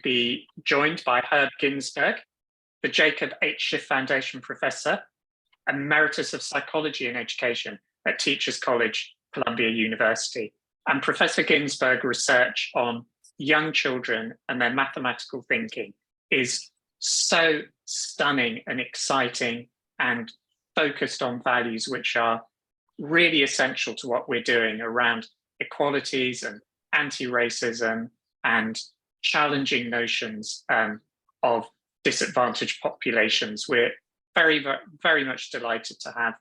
be joined by Herb Ginsburg, the Jacob H. Schiff Foundation Professor, Emeritus of Psychology and Education at Teachers College, Columbia University. And Professor Ginsburg's research on young children and their mathematical thinking is so stunning and exciting and focused on values which are really essential to what we're doing around equalities and anti-racism and challenging notions of disadvantaged populations. We're very, very much delighted to have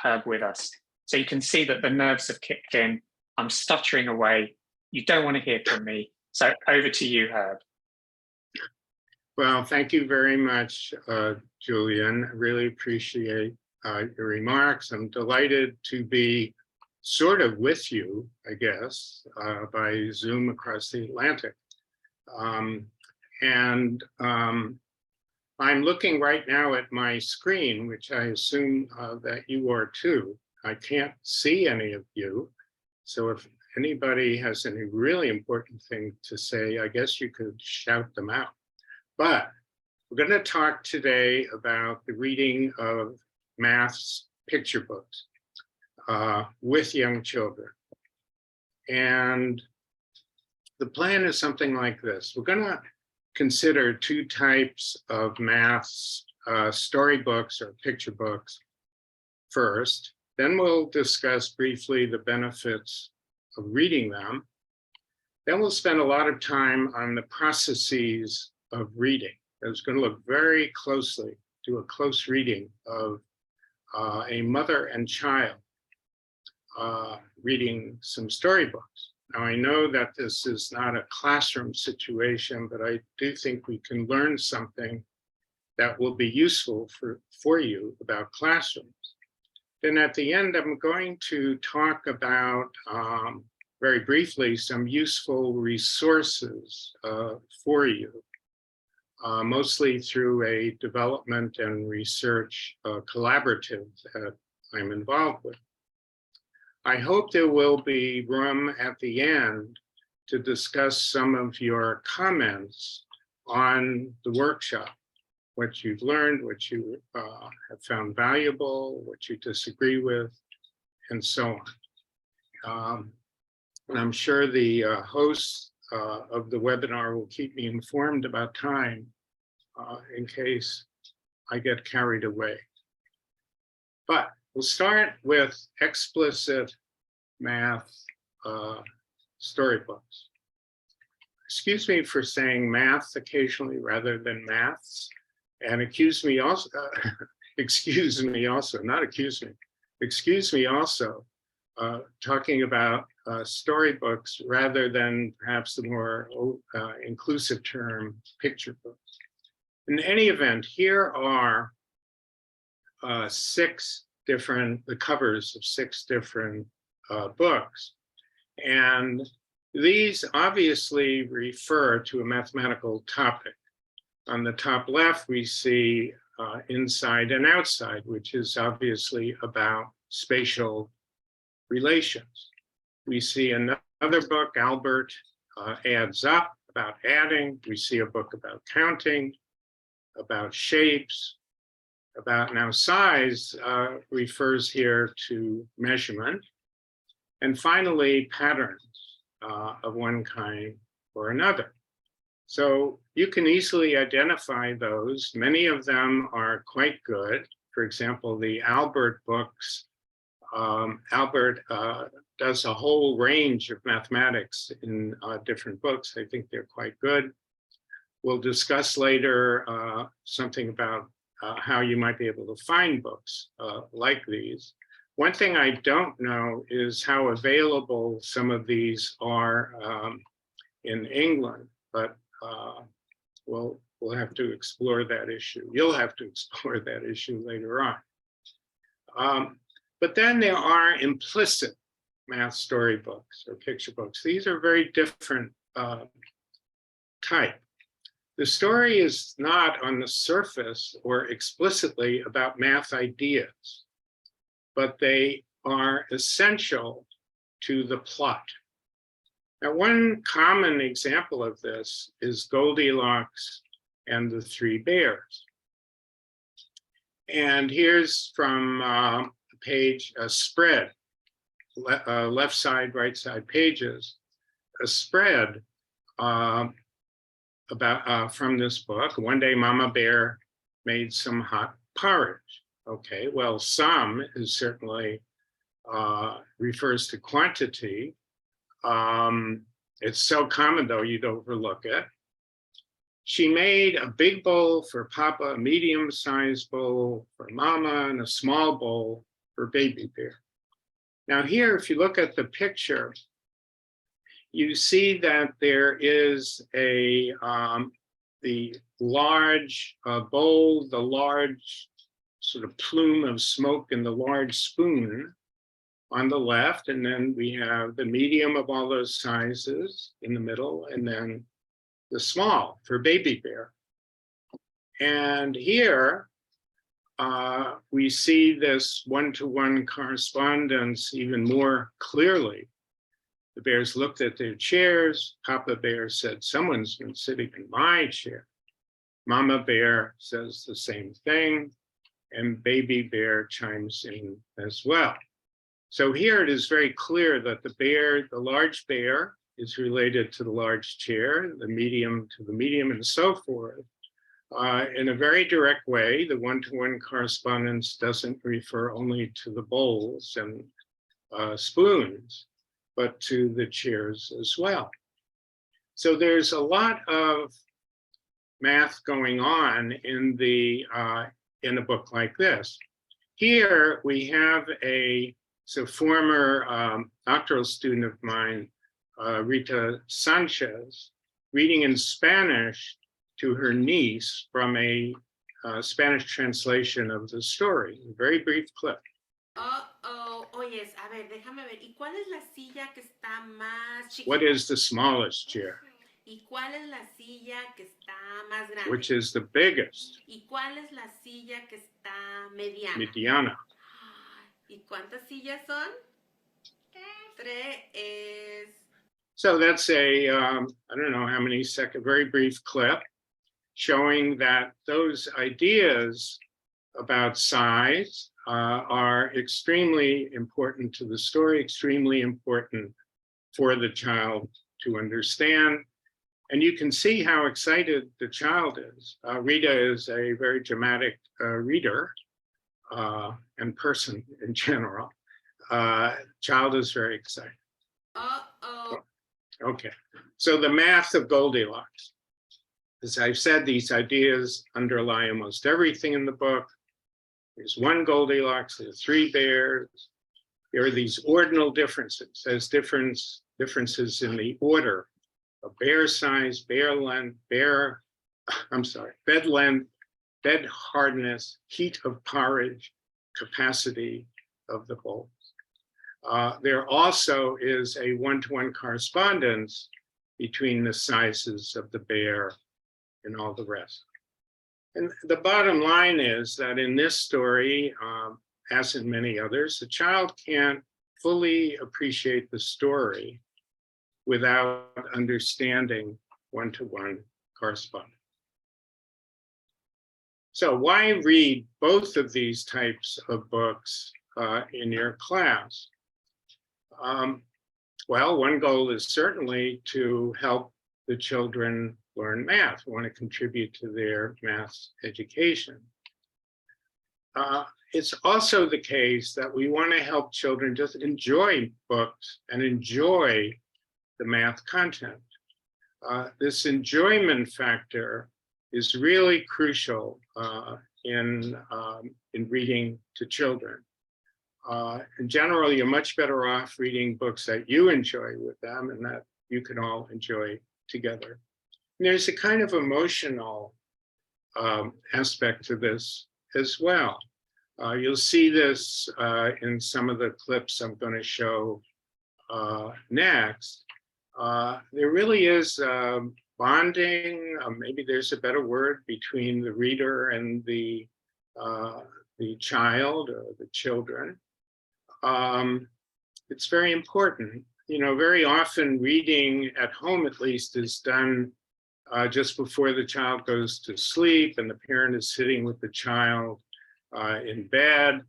Herb with us. So you can see that the nerves have kicked in. I'm stuttering away. You don't want to hear from me. So over to you, Herb. Well, thank you very much, Julian. I really appreciate your remarks. I'm delighted to be sort of with you, I guess, by Zoom across the Atlantic. I'm looking right now at my screen, which I assume that you are too. I can't see any of you. So if anybody has any really important thing to say, I guess you could shout them out. But we're going to talk today about the reading of maths picture books with young children. And the plan is something like this. We're going to consider two types of maths storybooks or picture books first. Then we'll discuss briefly the benefits of reading them. Then we'll spend a lot of time on the processes of reading. I was going to look very closely, do a close reading of a mother and child reading some storybooks. Now, I know that this is not a classroom situation, but I do think we can learn something that will be useful for you about classrooms. Then at the end, I'm going to talk about, very briefly, some useful resources for you, mostly through a development and research collaborative that I'm involved with. I hope there will be room at the end to discuss some of your comments on the workshop, what you've learned, what you have found valuable, what you disagree with, and so on. And I'm sure the hosts of the webinar will keep me informed about time in case I get carried away. But we'll start with explicit math storybooks. Excuse me for saying math occasionally rather than maths, and excuse me also, talking about storybooks rather than perhaps the more inclusive term picture books. In any event, here are the covers of 6 different books. And these obviously refer to a mathematical topic. On the top left, we see inside and outside, which is obviously about spatial relations. We see another book, Albert Adds Up, about adding. We see a book about counting, about shapes, about now size refers here to measurement. And finally, patterns of one kind or another. So you can easily identify those. Many of them are quite good. For example, the Albert books, Albert does a whole range of mathematics in different books. I think they're quite good. We'll discuss later something about how you might be able to find books like these. One thing I don't know is how available some of these are in England, but we'll have to explore that issue. You'll have to explore that issue later on. But then there are implicit math storybooks or picture books. These are very different type. The story is not on the surface or explicitly about math ideas, but they are essential to the plot. Now, one common example of this is Goldilocks and the Three Bears. And here's from a page, a spread, left side, right side pages, a spread from this book. One day, Mama Bear made some hot porridge. Okay, well, some is certainly refers to quantity. It's so common, though, you'd overlook it. She made a big bowl for Papa, a medium-sized bowl for Mama, and a small bowl for Baby Bear. Now here, if you look at the picture, you see that there is the large bowl, the large sort of plume of smoke, and the large spoon on the left, and then we have the medium of all those sizes in the middle, and then the small for Baby Bear. And here we see this one-to-one correspondence even more clearly. The bears looked at their chairs. Papa Bear said, "Someone's been sitting in my chair." Mama Bear says the same thing, and Baby Bear chimes in as well. So here it is very clear that the large bear is related to the large chair, the medium to the medium, and so forth. In a very direct way, the one-to-one correspondence doesn't refer only to the bowls and spoons, but to the chairs as well. So there's a lot of math going on in a book like this. Here we have a former doctoral student of mine, Rita Sanchez, reading in Spanish to her niece from a Spanish translation of the story, a very brief clip. Oyes, a ver, déjame ver. ¿Y cuál es la silla que está más chiquita? What is the smallest chair? ¿Y cuál es la silla que está más grande? Which is the biggest? ¿Y cuál es la silla que está mediana? Mediana. ¿Y cuántas sillas son? Tres. So that's I don't know how many second, very brief clip showing that those ideas about size are extremely important to the story, extremely important for the child to understand. And you can see how excited the child is. Rita is a very dramatic reader and person in general. Child is very excited. Okay, so the math of Goldilocks. As I've said, these ideas underlie almost everything in the book. There's one Goldilocks, there's three bears. There are these ordinal differences. There's differences in the order of bear size, bear length, bed length, bed hardness, heat of porridge, capacity of the bowl. There also is a one-to-one correspondence between the sizes of the bear and all the rest. And the bottom line is that in this story, as in many others, the child can't fully appreciate the story without understanding one-to-one correspondence. So why read both of these types of books in your class? Well, one goal is certainly to help the children learn math. We want to contribute to their math education. It's also the case that we want to help children just enjoy books and enjoy the math content. This enjoyment factor is really crucial in reading to children. In general, you're much better off reading books that you enjoy with them and that you can all enjoy together. And there's a kind of emotional aspect to this as well. You'll see this in some of the clips I'm going to show next. There really is bonding, maybe there's a better word, between the reader and the child or the children. It's very important very often reading at home, at least, is done just before the child goes to sleep, and the parent is sitting with the child in bed.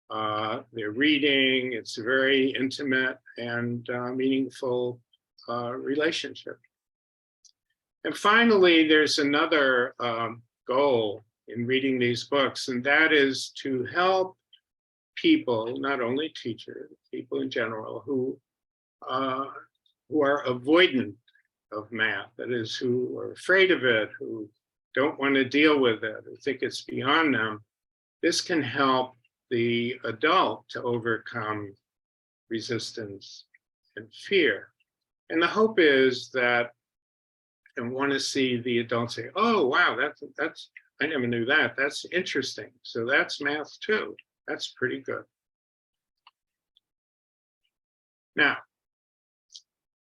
They're reading. It's a very intimate and meaningful relationship. And finally, there's another goal in reading these books, and that is to help people, not only teachers, people in general, who are avoidant of math, that is, who are afraid of it, who don't want to deal with it, who think it's beyond them. This can help the adult to overcome resistance and fear. And the hope is that I want to see the adult say, oh, wow, that's I never knew that. That's interesting. So that's math too. That's pretty good. Now,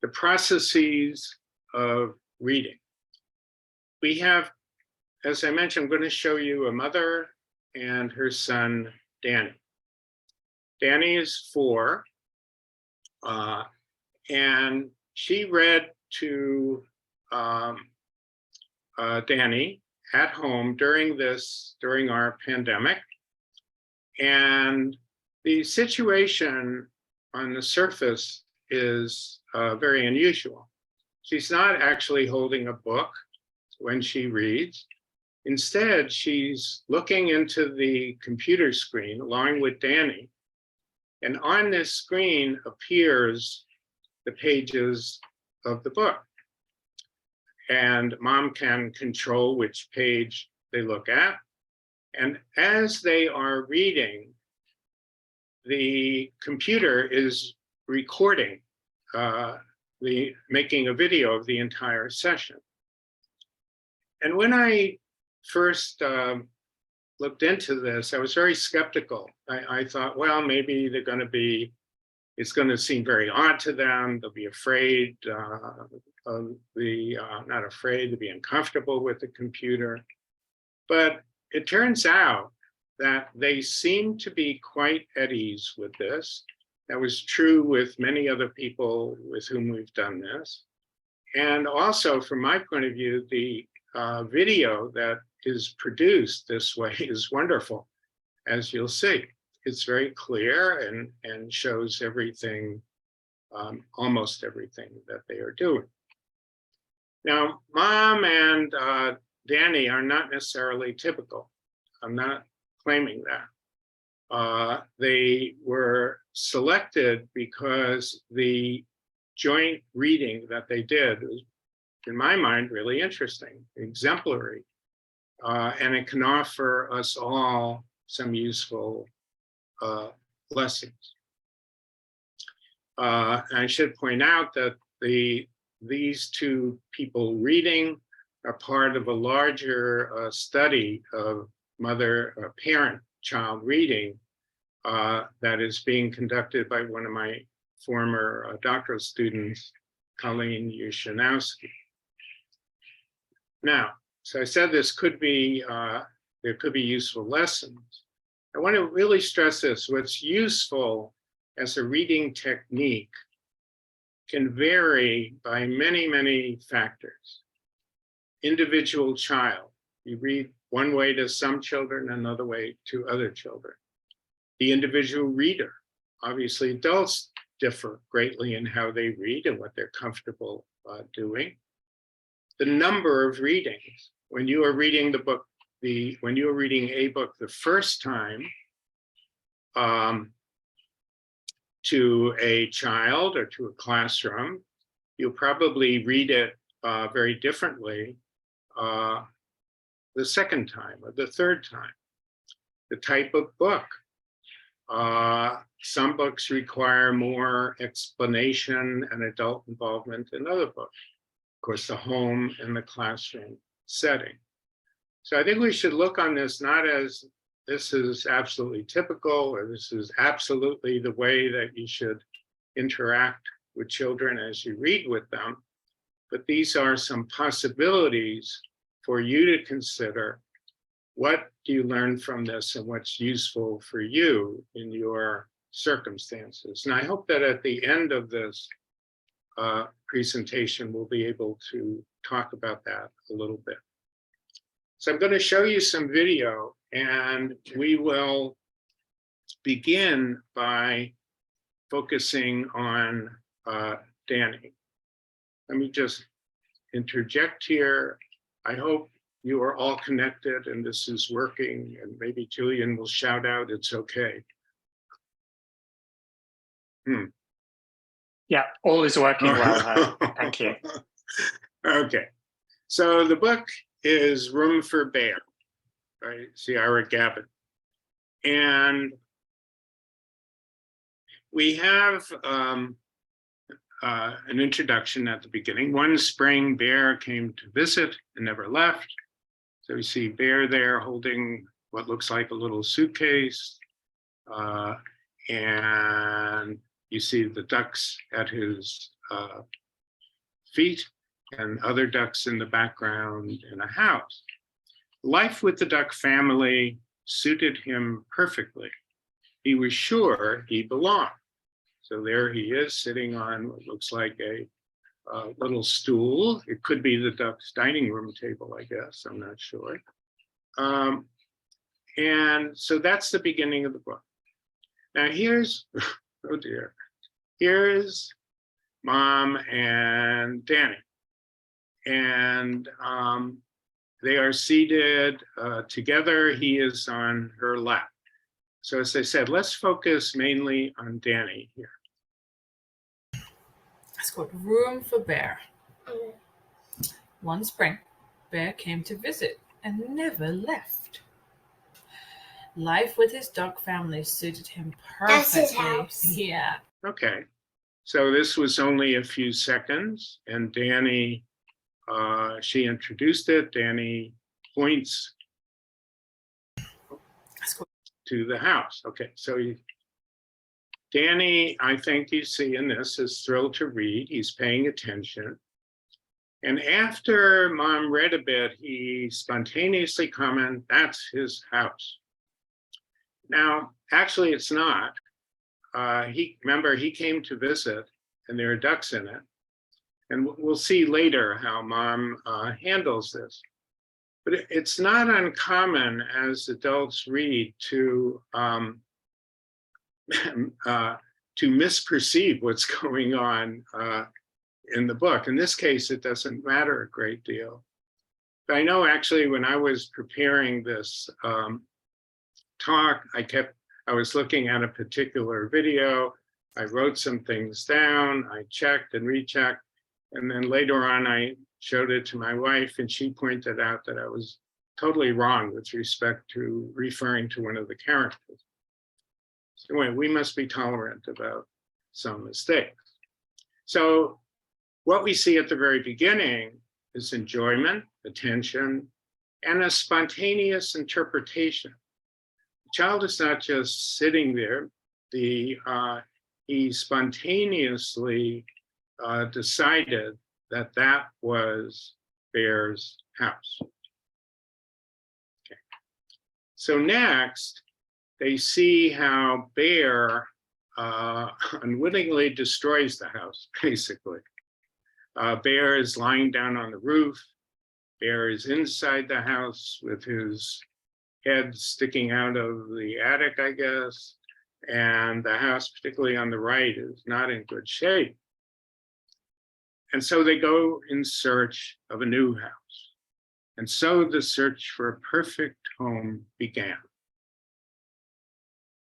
the processes of reading. We have, as I mentioned, I'm going to show you a mother and her son, Danny. Danny is 4, and she read to Danny at home during our pandemic. And the situation on the surface is very unusual. She's not actually holding a book when she reads. Instead, she's looking into the computer screen along with Danny. And on this screen appears the pages of the book. And mom can control which page they look at. And as they are reading, the computer is recording, making a video of the entire session. And when I first looked into this, I was very skeptical. I thought, well, maybe it's going to seem very odd to them. They'll be afraid, not afraid, to be uncomfortable with the computer. But it turns out that they seem to be quite at ease with this. That was true with many other people with whom we've done this. And also, from my point of view, the video that is produced this way is wonderful, as you'll see. It's very clear and shows everything, almost everything that they are doing. Now, mom and Danny are not necessarily typical. I'm not claiming that. They were selected because the joint reading that they did was, in my mind, really interesting, exemplary, and it can offer us all some useful lessons. I should point out that these two people reading are part of a larger study of parent-child reading that is being conducted by one of my former doctoral students, Colleen Yushanowski. Now, so I said there could be useful lessons. I want to really stress this. What's useful as a reading technique can vary by many, many factors. Individual child. You read one way to some children, another way to other children. The individual reader. Obviously, adults differ greatly in how they read and what they're comfortable doing. The number of readings. When you are reading the book, when you are reading a book the first time to a child or to a classroom, you'll probably read it very differently the second time or the third time. The type of book. Some books require more explanation and adult involvement than other books. Of course, the home and the classroom setting. So I think we should look on this not as this is absolutely typical or this is absolutely the way that you should interact with children as you read with them, but these are some possibilities for you to consider. What do you learn from this and what's useful for you in your circumstances? And I hope that at the end of this presentation, we'll be able to talk about that a little bit. So I'm going to show you some video, and we will begin by focusing on Danny. Let me just interject here. I hope you are all connected and this is working, and maybe Julian will shout out, it's okay. Yeah, all is working well. Thank you. Okay, so the book is Room for Bear by Ciara Gavin. And we have an introduction at the beginning. One spring, Bear came to visit and never left. So we see Bear there holding what looks like a little suitcase. And you see the ducks at his feet and other ducks in the background in a house. Life with the duck family suited him perfectly. He was sure he belonged. So there he is sitting on what looks like a little stool. It could be the duck's dining room table, I guess, I'm not sure. And so that's the beginning of the book. Now here's, oh dear, here's Mom and Danny. And they are seated together. He is on her lap. So as I said, let's focus mainly on Danny here. It's called Room for Bear. One spring, Bear came to visit and never left. Life with his duck family suited him perfectly. That's his house. Yeah. Okay, so this was only a few seconds, and Danny, she introduced it. Danny points to the house. Okay, so Danny, I think you see in this, is thrilled to read. He's paying attention. And after Mom read a bit, he spontaneously commented, "That's his house." Now, actually, it's not. Remember, he came to visit, and there are ducks in it. And we'll see later how Mom handles this. But it's not uncommon as adults read to misperceive what's going on in the book. In this case, it doesn't matter a great deal. But I know actually when I was preparing this talk, I was looking at a particular video. I wrote some things down, I checked and rechecked. And then later on, I showed it to my wife, and she pointed out that I was totally wrong with respect to referring to one of the characters. So anyway, we must be tolerant about some mistakes. So what we see at the very beginning is enjoyment, attention, and a spontaneous interpretation. The child is not just sitting there. He spontaneously decided that that was Bear's house. Okay. So next, they see how Bear unwittingly destroys the house, basically. Bear is lying down on the roof. Bear is inside the house with his head sticking out of the attic, I guess. And the house, particularly on the right, is not in good shape. And so they go in search of a new house. And so the search for a perfect home began.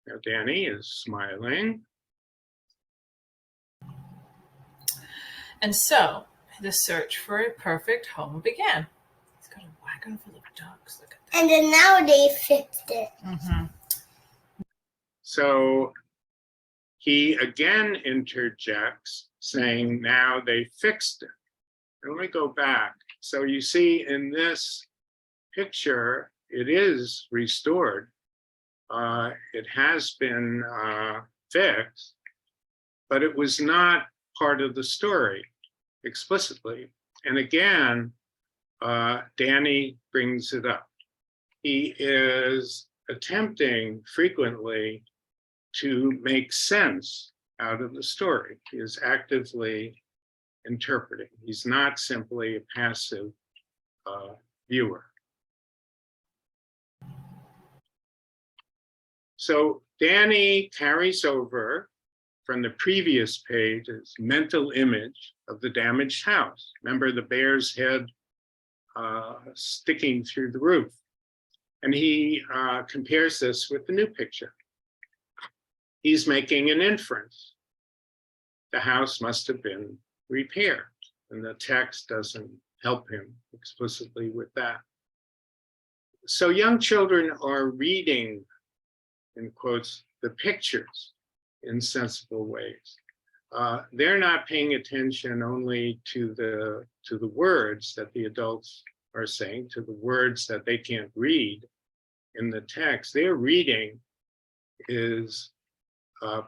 Now Danny is smiling. And so the search for a perfect home began. He's got a wagon full of ducks. Look at that. And then now they fixed it. Mm-hmm. So he again interjects, saying, now they fixed it. And let me go back. So you see in this picture, it is restored. It has been fixed, but it was not part of the story explicitly. And again, Danny brings it up. He is attempting frequently to make sense out of the story. He is actively interpreting. He's not simply a passive viewer. So Danny carries over from the previous page his mental image of the damaged house. Remember the bear's head sticking through the roof. And he compares this with the new picture. He's making an inference. The house must have been repaired, and the text doesn't help him explicitly with that. So young children are reading, in quotes, the pictures in sensible ways. They're not paying attention only to the words that the adults are saying, to the words that they can't read in the text. Their reading is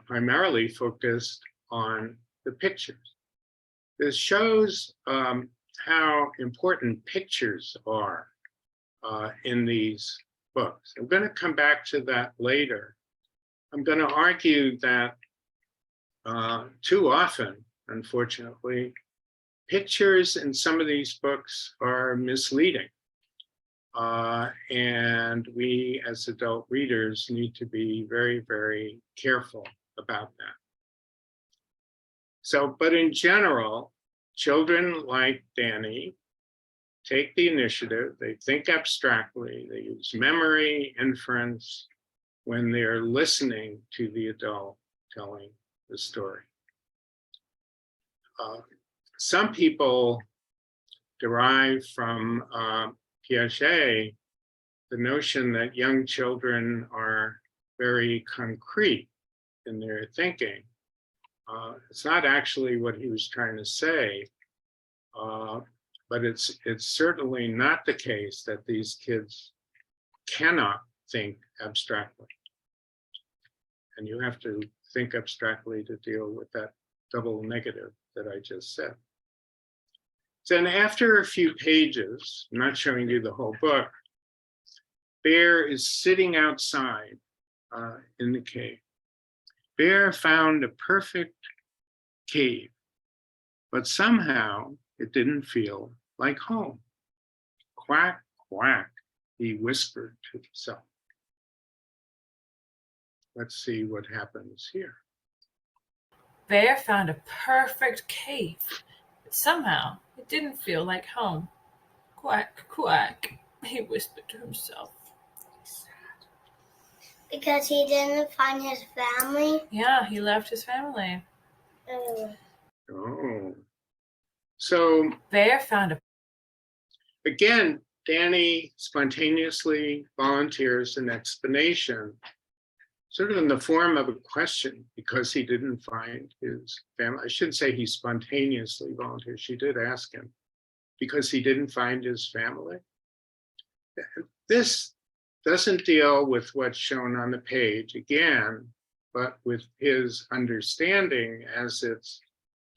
primarily focused on the pictures. This shows how important pictures are in these books. I'm going to come back to that later. I'm going to argue that too often, unfortunately, pictures in some of these books are misleading. And we as adult readers need to be very, very careful about that. So, but in general, children like Danny take the initiative, they think abstractly, they use memory, inference, when they're listening to the adult telling the story. Some people derive from Piaget the notion that young children are very concrete in their thinking. It's not actually what he was trying to say, but it's certainly not the case that these kids cannot think abstractly. And you have to think abstractly to deal with that double negative that I just said. Then after a few pages, I'm not showing you the whole book, Bear is sitting outside in the cave. Bear found a perfect cave, but somehow it didn't feel like home. Quack, quack, he whispered to himself. Let's see what happens here. Bear found a perfect cave, but somehow it didn't feel like home. Quack, quack, he whispered to himself. Because he didn't find his family? Yeah, he left his family. Oh. So Bear found a... again, Danny spontaneously volunteers an explanation, sort of in the form of a question, because he didn't find his family. I shouldn't say he spontaneously volunteered. She did ask him, because he didn't find his family. This doesn't deal with what's shown on the page again, but with his understanding as it's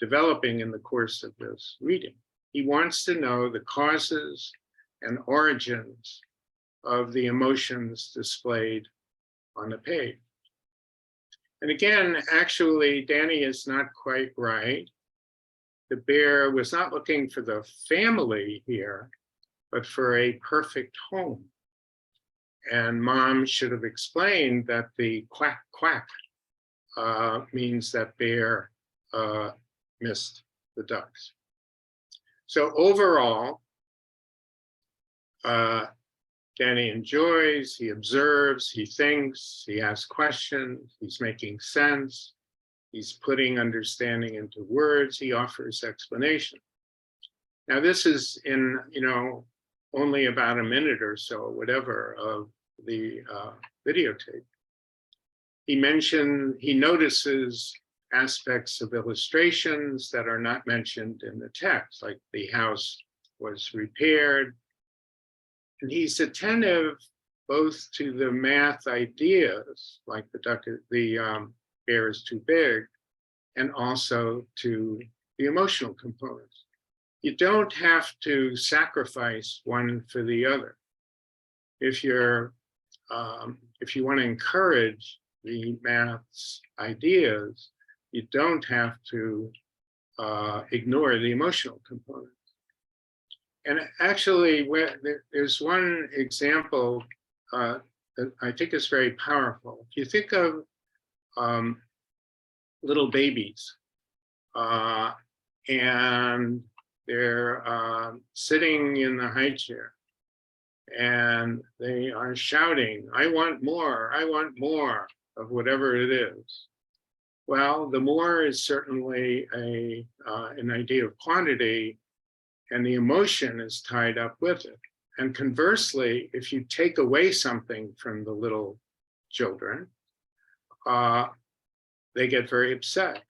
developing in the course of this reading. He wants to know the causes and origins of the emotions displayed on the page. And again, actually, Danny is not quite right. The bear was not looking for the family here, but for a perfect home. And Mom should have explained that the quack, quack means that Bear missed the ducks. So overall, Danny enjoys, he observes, he thinks, he asks questions, he's making sense, he's putting understanding into words, he offers explanation. Now this is in, only about a minute or so, whatever, of the videotape. He notices aspects of illustrations that are not mentioned in the text, like the house was repaired. And he's attentive both to the math ideas, like the bear is too big, and also to the emotional components. You don't have to sacrifice one for the other. If you want to encourage the math's ideas, you don't have to ignore the emotional component. And actually, there's one example that I think is very powerful. If you think of little babies, and they're sitting in the high chair, and they are shouting, I want more of whatever it is. Well, the more is certainly an idea of quantity, and the emotion is tied up with it. And conversely, if you take away something from the little children, they get very upset.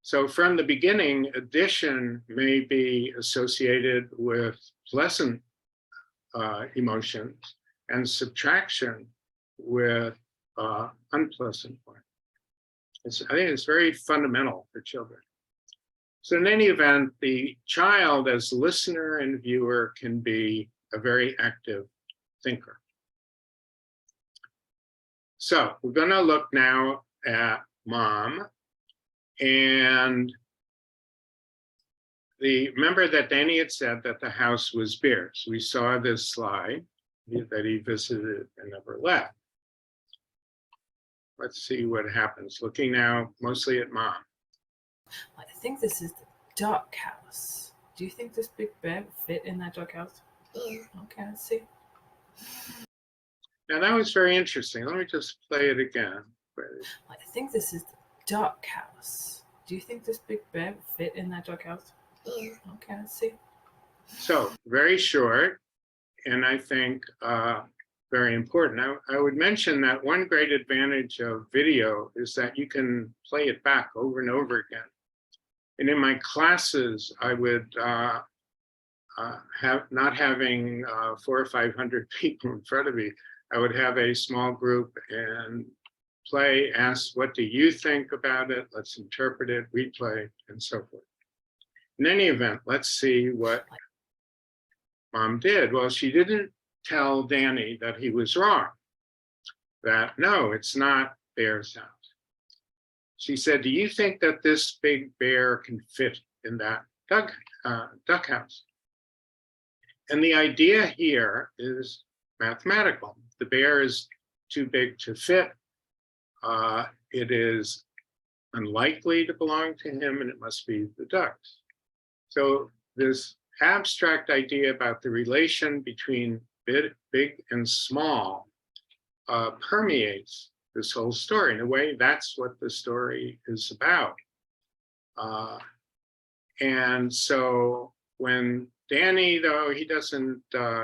So from the beginning, addition may be associated with pleasant emotions, and subtraction with unpleasant ones. I think it's very fundamental for children. So in any event, the child as listener and viewer can be a very active thinker. So we're going to look now at mom. And remember that Danny had said that the house was bare. So we saw this slide that he visited and never left. Let's see what happens. Looking now mostly at mom. I think this is the duck house. Do you think this big bed would fit in that duck house? Yeah. Okay, let's see. Now that was very interesting. Let me just play it again. I think this is the duck house. Do you think this big bed would fit in that duck house? Yeah. Okay, let's see. So very short, and I think very important. I would mention that one great advantage of video is that you can play it back over and over again. And in my classes, I would not having 400 or 500 people in front of me, I would have a small group and play, ask, what do you think about it? Let's interpret it, replay, and so forth. In any event, let's see what mom did. Well, she didn't tell Danny that he was wrong, that no, it's not Bear's house. She said, do you think that this big bear can fit in that duck house? And the idea here is mathematical. The bear is too big to fit. It is unlikely to belong to him, and it must be the ducks. So this abstract idea about the relation between big and small permeates this whole story. In a way, that's what the story is about. And so when Danny, though he doesn't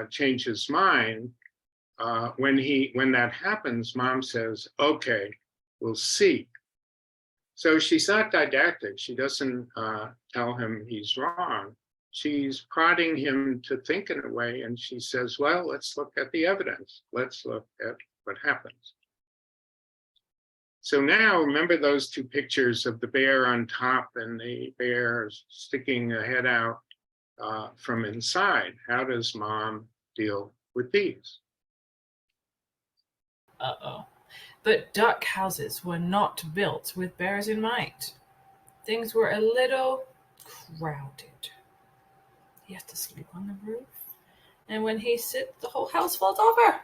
change his mind, when that happens, mom says, okay, we'll see. So she's not didactic. She doesn't tell him he's wrong. She's prodding him to think in a way, and she says, well, let's look at the evidence. Let's look at what happens. So now remember those two pictures of the bear on top and the bear sticking a head out from inside. How does mom deal with these? Uh-oh. But duck houses were not built with bears in mind. Things were a little crowded. He has to sleep on the roof. And when he sits, the whole house falls over.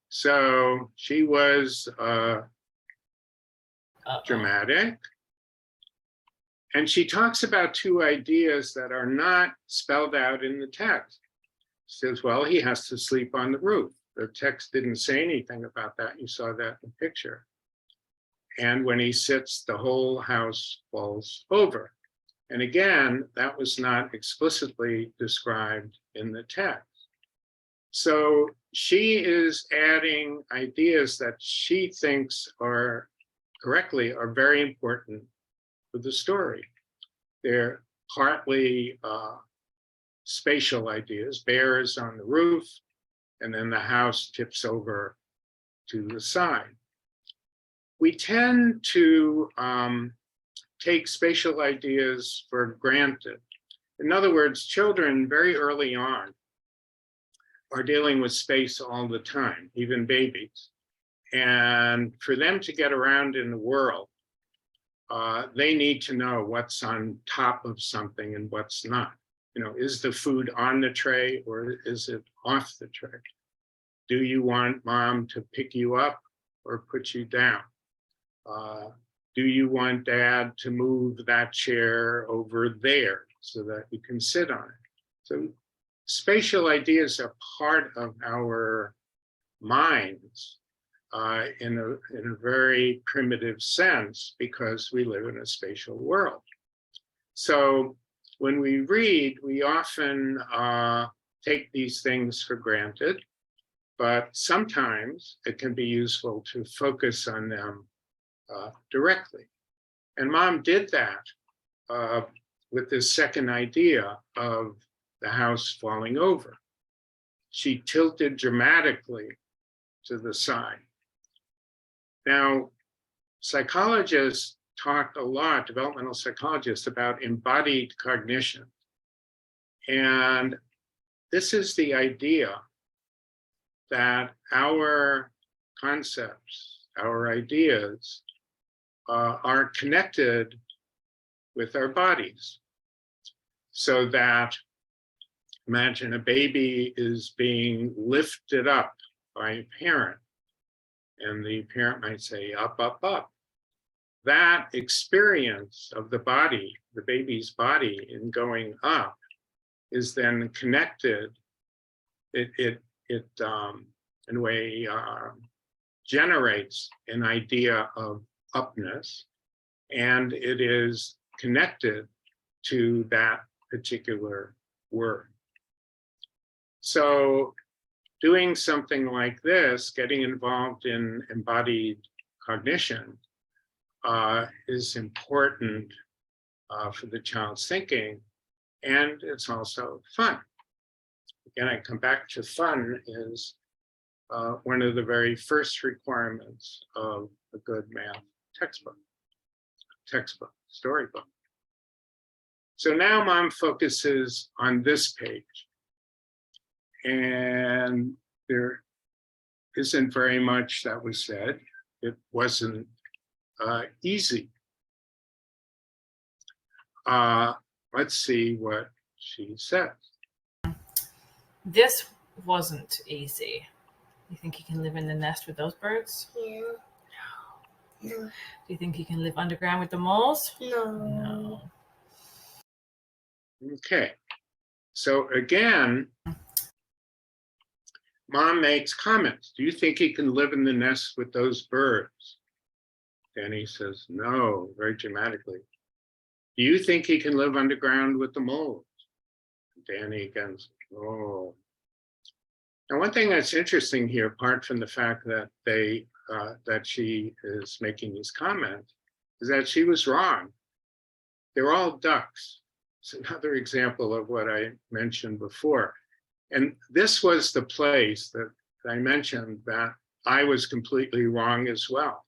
So she was dramatic. And she talks about two ideas that are not spelled out in the text. She says, well, he has to sleep on the roof. The text didn't say anything about that. You saw that in the picture. And when he sits, the whole house falls over. And again, that was not explicitly described in the text. So she is adding ideas that she thinks are very important for the story. They're partly spatial ideas. Bear is on the roof, and then the house tips over to the side. We tend to take spatial ideas for granted. In other words, children very early on are dealing with space all the time, even babies. And for them to get around in the world, they need to know what's on top of something and what's not. You know, is the food on the tray or is it off the tray? Do you want mom to pick you up or put you down? Do you want dad to move that chair over there so that you can sit on it? So spatial ideas are part of our minds in a very primitive sense because we live in a spatial world. So when we read, we often take these things for granted, but sometimes it can be useful to focus on them directly. And mom did that with this second idea of the house falling over. She tilted dramatically to the side. Now, psychologists talk a lot, developmental psychologists, about embodied cognition. And this is the idea that our concepts, our ideas, are connected with our bodies. So that, imagine a baby is being lifted up by a parent, and the parent might say, up, up, up. That experience of the body, the baby's body in going up, is then connected. It in a way generates an idea of upness, and it is connected to that particular word. So doing something like this, getting involved in embodied cognition, is important for the child's thinking, and it's also fun. Again, I come back to fun is one of the very first requirements of a good math textbook, storybook. So now mom focuses on this page, and there isn't very much that was said. It wasn't easy. Let's see what she says. This wasn't easy. You think you can live in the nest with those birds? Yeah. No. Do you think you can live underground with the moles? No. No. Okay, so again, mom makes comments. Do you think he can live in the nest with those birds? Danny says, no, very dramatically. Do you think he can live underground with the moles? Danny again says, oh. Now, one thing that's interesting here, apart from the fact that that she is making these comments, is that she was wrong. They're all ducks. It's another example of what I mentioned before. And this was the place that I mentioned that I was completely wrong as well.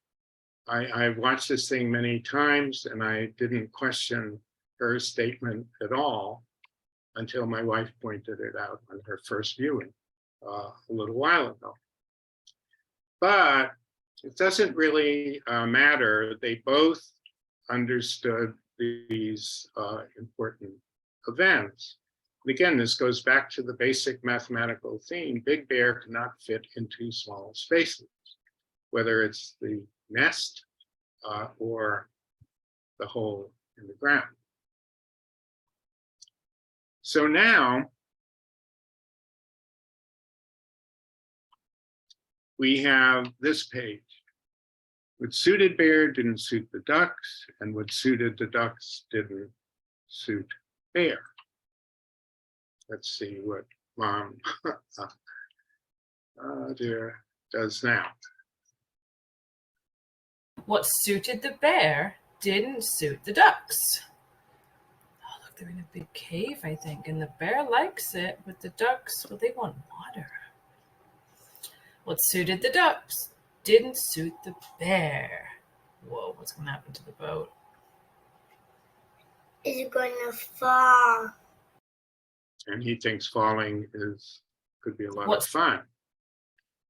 I've watched this thing many times and I didn't question her statement at all until my wife pointed it out on her first viewing a little while ago. But it doesn't really matter. They both understood these important events. And again, this goes back to the basic mathematical theme. Big Bear cannot fit into small spaces, whether it's the nest or the hole in the ground. So now we have this page. What suited Bear didn't suit the ducks, and what suited the ducks didn't suit Bear. Let's see what mom does now. What suited the bear didn't suit the ducks. Oh, look, they're in a big cave, I think, and the bear likes it, but the ducks, well, they want water. What suited the ducks didn't suit the bear. Whoa, what's going to happen to the boat? Is it going to fall? And he thinks falling could be a lot of fun.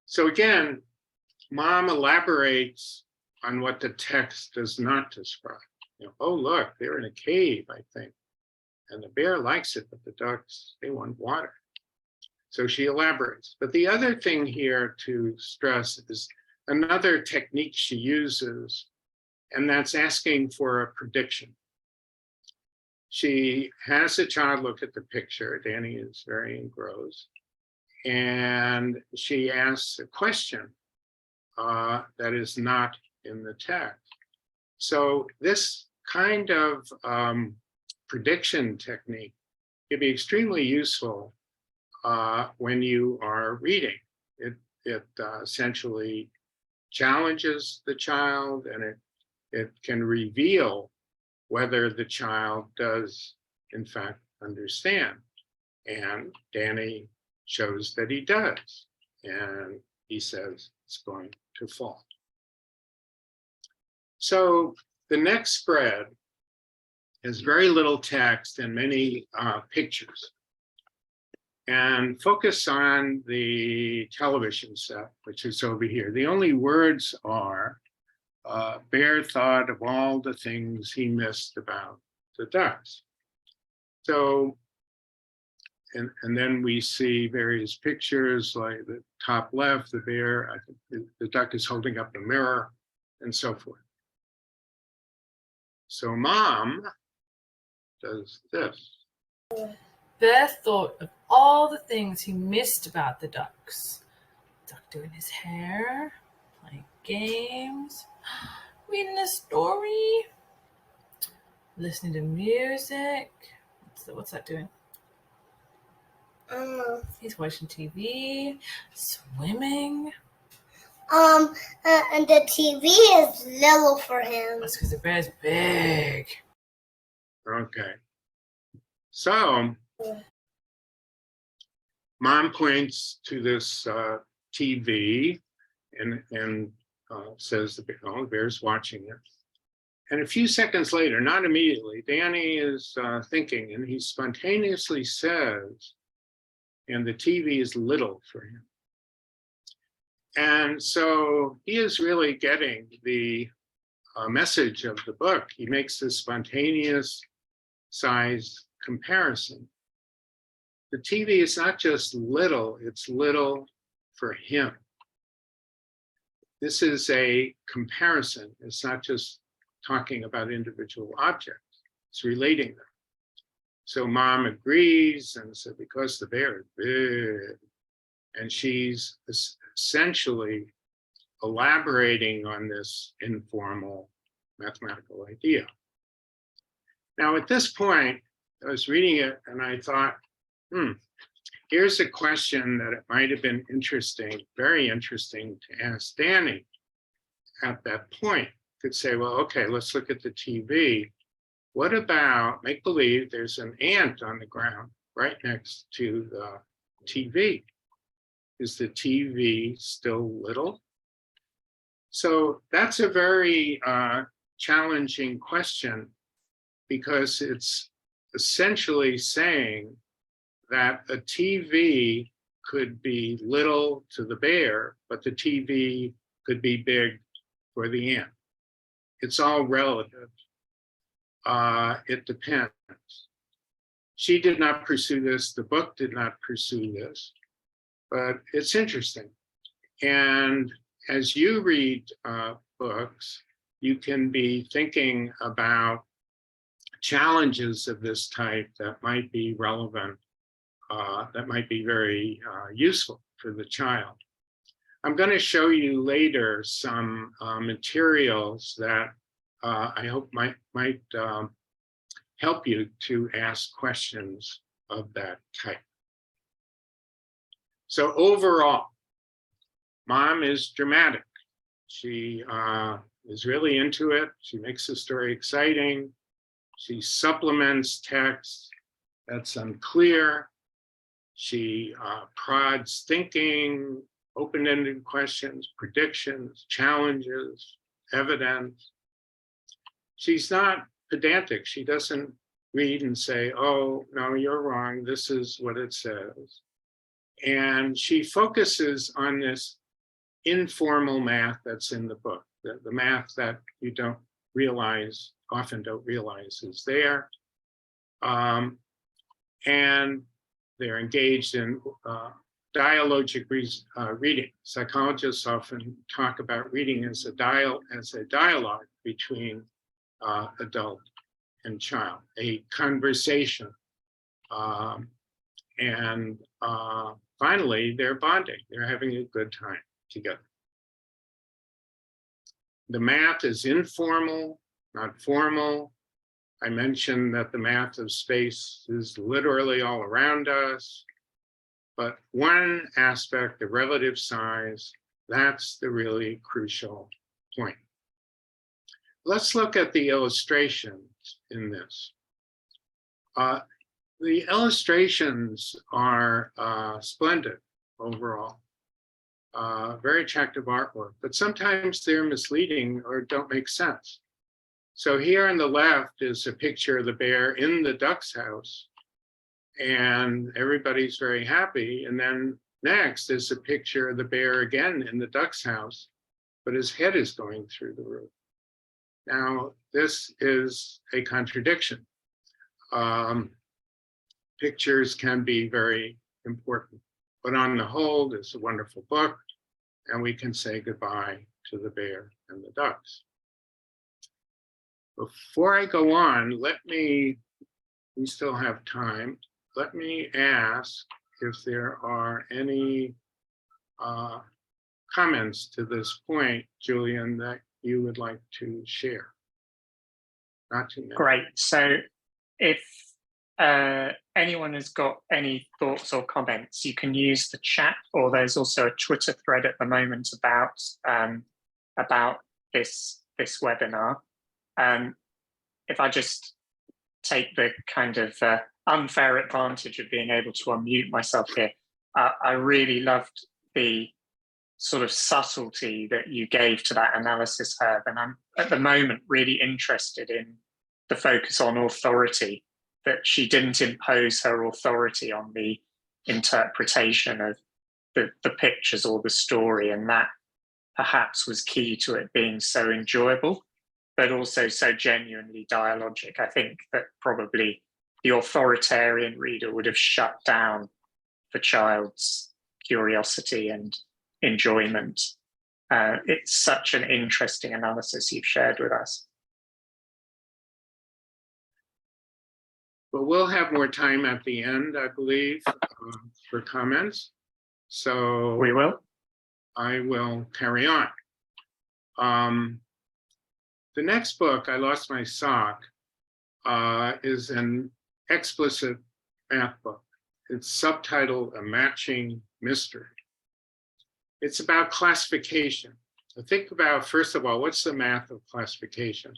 So again, mom elaborates on what the text does not describe. oh, look, they're in a cave, I think. And the bear likes it, but the ducks, they want water. So she elaborates. But the other thing here to stress is another technique she uses, and that's asking for a prediction. She has the child look at the picture. Danny is very engrossed. And she asks a question that is not in the text. So this kind of prediction technique can be extremely useful when you are reading. It essentially challenges the child, and it can reveal whether the child does in fact understand. And Danny shows that he does, and he says it's going to fall. So the next spread has very little text and many pictures. And focus on the television set, which is over here. The only words are, Bear thought of all the things he missed about the ducks. So, and then we see various pictures, like the top left, the bear, I think the duck is holding up a mirror, and so forth. So Mom does this. Bear thought of all the things he missed about the ducks. Duck doing his hair, playing games, reading a story, listening to music. What's that doing? He's watching TV, swimming. And the TV is little for him. That's because the bear's big. Okay. So Mom points to this TV and says the bear's watching it. And a few seconds later, not immediately, Danny is thinking, and he spontaneously says, and the TV is little for him. And so he is really getting the message of the book. He makes this spontaneous size comparison. The TV is not just little, it's little for him. This is a comparison. It's not just talking about individual objects, it's relating them. So Mom agrees and said, because the bear is big, and she's essentially elaborating on this informal mathematical idea. Now, at this point, I was reading it and I thought, here's a question that it might have been interesting, very interesting to ask Danny at that point. Could say, well, okay, let's look at the TV. What about, make believe there's an ant on the ground right next to the TV. Is the TV still little? So that's a very challenging question, because it's essentially saying that a TV could be little to the bear, but the TV could be big for the ant. It's all relative. It depends. She did not pursue this. The book did not pursue this, but it's interesting. And as you read books, you can be thinking about challenges of this type that might be relevant, that might be very useful for the child. I'm going to show you later some materials that I hope might help you to ask questions of that type. So overall, Mom is dramatic. She is really into it. She makes the story exciting. She supplements text that's unclear. She prods thinking, open-ended questions, predictions, challenges, evidence. She's not pedantic. She doesn't read and say, oh, no, you're wrong. This is what it says. And she focuses on this informal math that's in the book, the math that you don't realize often don't realize is there. And they're engaged in dialogic reading. Psychologists often talk about reading as a dialogue between adult and child, a conversation. And finally, they're bonding. They're having a good time together. The math is informal, not formal. I mentioned that the math of space is literally all around us. But one aspect, the relative size, that's the really crucial point. Let's look at the illustrations in this. The illustrations are splendid overall. Very attractive artwork, but sometimes they're misleading or don't make sense. So here on the left is a picture of the bear in the duck's house, and everybody's very happy. And then next is a picture of the bear again in the duck's house, but his head is going through the roof. Now, this is a contradiction. Pictures can be very important, but on the whole, it's a wonderful book, and we can say goodbye to the bear and the ducks. Before I go on, we still have time. Let me ask if there are any comments to this point, Julian, that you would like to share. Not too many. Great. So if anyone has got any thoughts or comments, you can use the chat, or there's also a Twitter thread at the moment about this webinar. If I just take the kind of unfair advantage of being able to unmute myself here, I really loved the sort of subtlety that you gave to that analysis, Herb, and I'm at the moment really interested in the focus on authority, that she didn't impose her authority on the interpretation of the pictures or the story, and that perhaps was key to it being so enjoyable, but also so genuinely dialogic. I think that probably the authoritarian reader would have shut down the child's curiosity and enjoyment. It's such an interesting analysis you've shared with us. But we'll have more time at the end, I believe, for comments. So We will. I will carry on. The next book, I Lost My Sock, is an explicit math book. It's subtitled A Matching Mystery. It's about classification. So think about, first of all, what's the math of classification?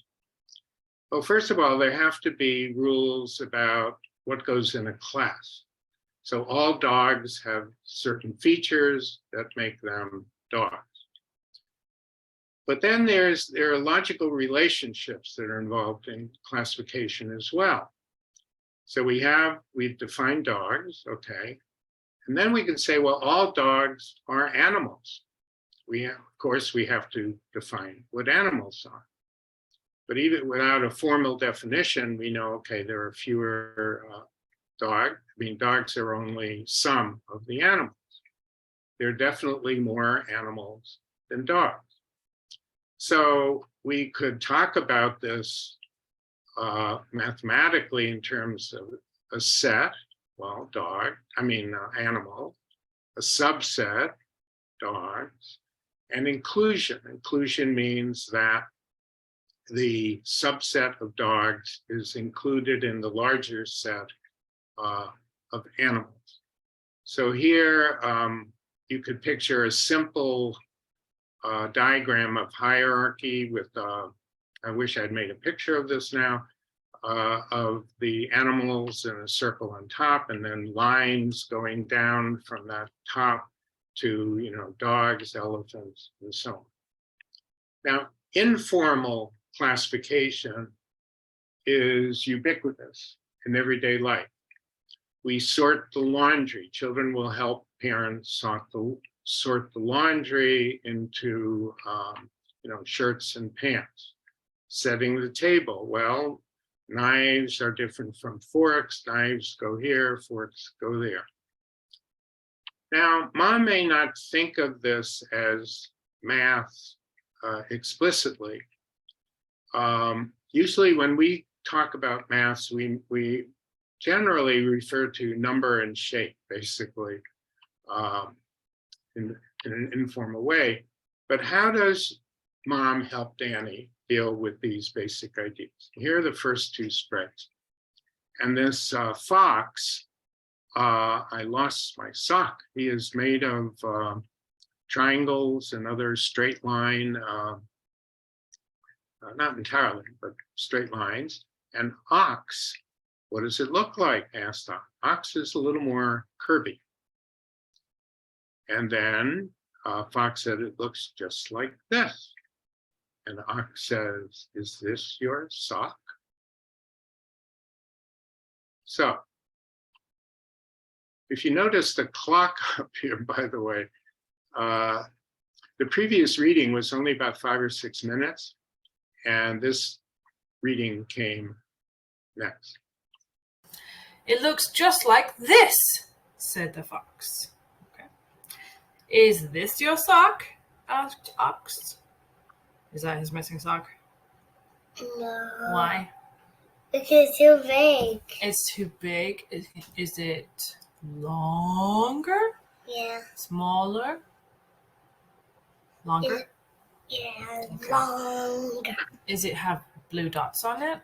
Well, first of all, there have to be rules about what goes in a class. So all dogs have certain features that make them dogs. But then there are logical relationships that are involved in classification as well. So we've defined dogs, okay. And then we can say, well, all dogs are animals. Of course, we have to define what animals are. But even without a formal definition, we know, okay, there are fewer dogs. I mean, dogs are only some of the animals. There are definitely more animals than dogs. So we could talk about this mathematically in terms of a set, well, animal, a subset, dogs, and inclusion. Inclusion means that the subset of dogs is included in the larger set of animals. So here you could picture a simple diagram of hierarchy with, I wish I'd made a picture of this now, of the animals in a circle on top, and then lines going down from that top to, dogs, elephants, and so on. Now, informal classification is ubiquitous in everyday life. We sort the laundry. Children will help parents sort the laundry into shirts and pants. setting the table. Well, knives are different from forks. Knives go here, forks go there. Now, Mom may not think of this as math explicitly. Usually when we talk about maths, we generally refer to number and shape, basically, in an informal way. But how does Mom help Danny deal with these basic ideas? Here are the first two spreads. And this fox, I lost my sock. He is made of triangles and other straight line, not entirely, but straight lines. And ox, what does it look like? Asked Ox. Ox is a little more curvy. And then Fox said, it looks just like this. And Ox says, is this your sock? So, if you notice the clock up here, by the way, the previous reading was only about 5 or 6 minutes, and this reading came next. It looks just like this, said the fox. Okay. Is this your sock? Asked Ox. Is that his missing sock? No. Why? Because too big. It's too big. Is it longer? Yeah. Smaller? Longer? Yeah, Okay. longer. Does it have blue dots on it?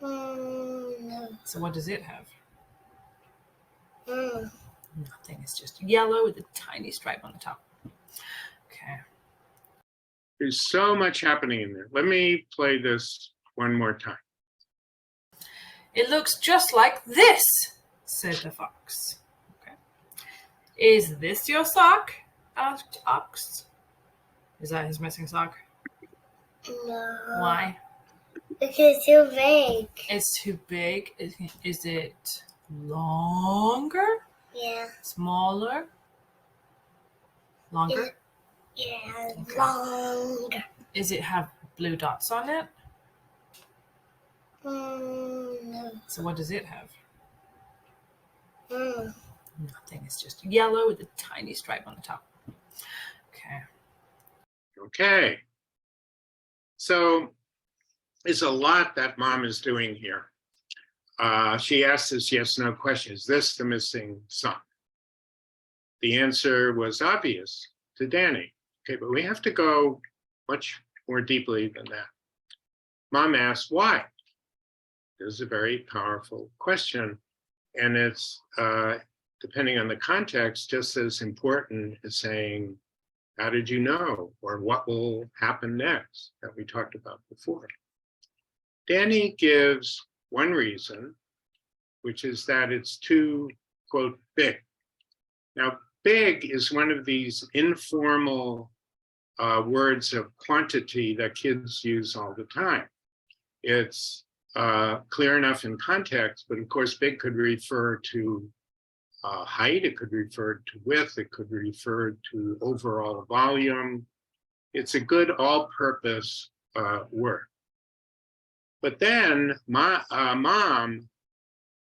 No. So what does it have? Mm. Nothing. It's just yellow with a tiny stripe on the top. Okay. There's so much happening in there. Let me play this one more time. It looks just like this, said the fox. Okay. Is this your sock? Asked Ox. Is that his missing sock? No. Why? Because too big. It's too big. Is it longer? Yeah. Smaller? Longer? Yeah, Okay. longer. Does it have blue dots on it? No. So what does it have? Mm. Nothing. It's just yellow with a tiny stripe on the top. Okay. Okay. So there's a lot that Mom is doing here. She asked this yes/no question. Is this the missing sock? The answer was obvious to Danny. Okay, but we have to go much more deeply than that. Mom asked why. This is a very powerful question. And it's, depending on the context, just as important as saying, how did you know? Or what will happen next that we talked about before. Danny gives one reason, which is that it's too, quote, big. Now, big is one of these informal words of quantity that kids use all the time. It's clear enough in context, but of course, big could refer to height, it could refer to width, it could refer to overall volume. It's a good all-purpose word. But then Mom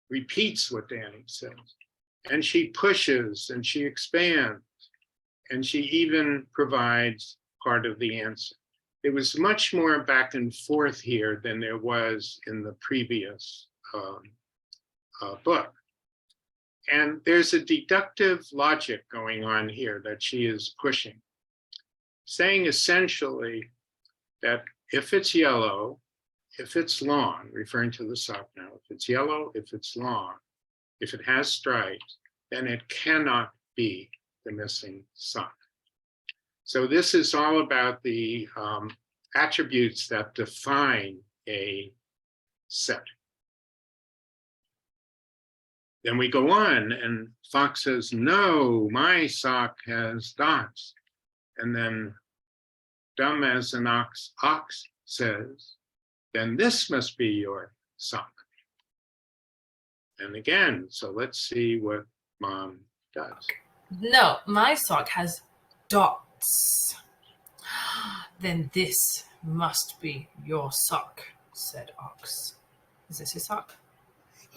repeats what Danny says, and she pushes and she expands, and she even provides part of the answer. It was much more back and forth here than there was in the previous book. And there's a deductive logic going on here that she is pushing, saying essentially that if it's yellow, if it's long, referring to the sock now, if it's yellow, if it's long, if it has stripes, then it cannot be the missing sock. So this is all about the attributes that define a set. Then we go on and Fox says, no, my sock has dots. And then dumb as an ox says, then this must be your sock. And again, so let's see what Mom does. No, my sock has dots. Then this Must be your sock, said Ox. Is this his sock?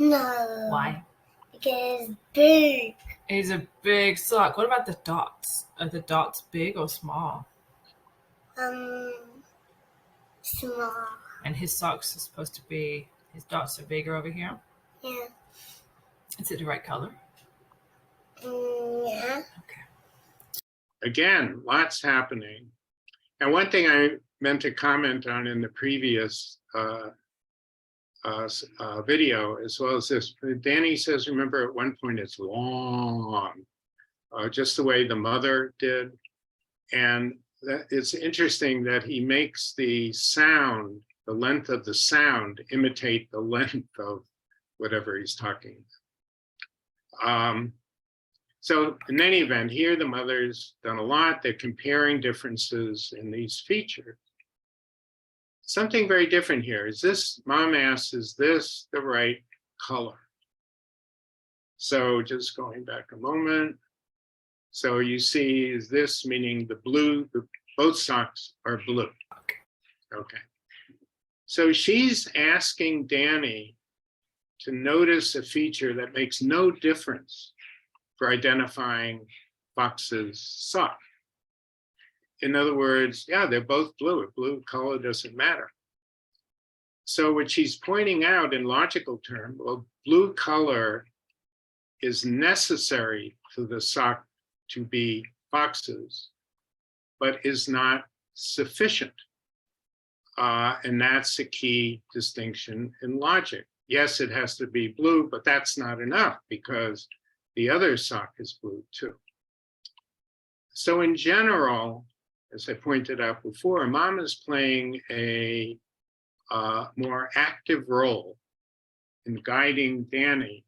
No. Why? Because it's big. It's a big sock. What about the dots? Are the dots big or small? Small. And his socks are supposed to be, his dots are bigger over here? Yeah. Is it the right color? Yeah. Okay. Again, lots happening. And one thing I meant to comment on in the previous video, as well as this, Danny says, remember at one point it's long, just the way the mother did. And it's interesting that he makes the sound, the length of the sound, imitate the length of whatever he's talking about. So in any event, here the mother's done a lot. They're comparing differences in these features. Something very different here. Is this, mom asks, is this the right color? So just going back a moment. So you see, is this meaning the blue, both socks are blue? Okay. So she's asking Danny to notice a feature that makes no difference for identifying Fox's sock. In other words, yeah, they're both blue. Blue color doesn't matter. So what she's pointing out in logical terms, well, blue color is necessary for the sock to be Fox's, but is not sufficient. And that's the key distinction in logic. Yes, it has to be blue, but that's not enough because the other sock is blue too. So in general, as I pointed out before, mom is playing a more active role in guiding Danny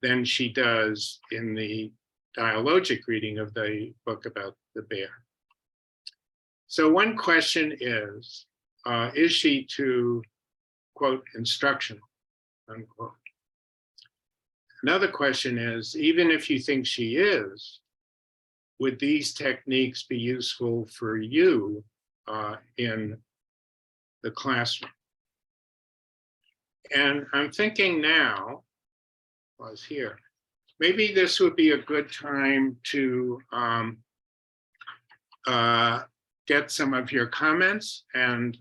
than she does in the dialogic reading of the book about the bear. So one question is she to, quote, instruction, unquote? Another question is, even if you think she is, would these techniques be useful for you in the classroom? And I'm thinking now, I was here, maybe this would be a good time to get some of your comments and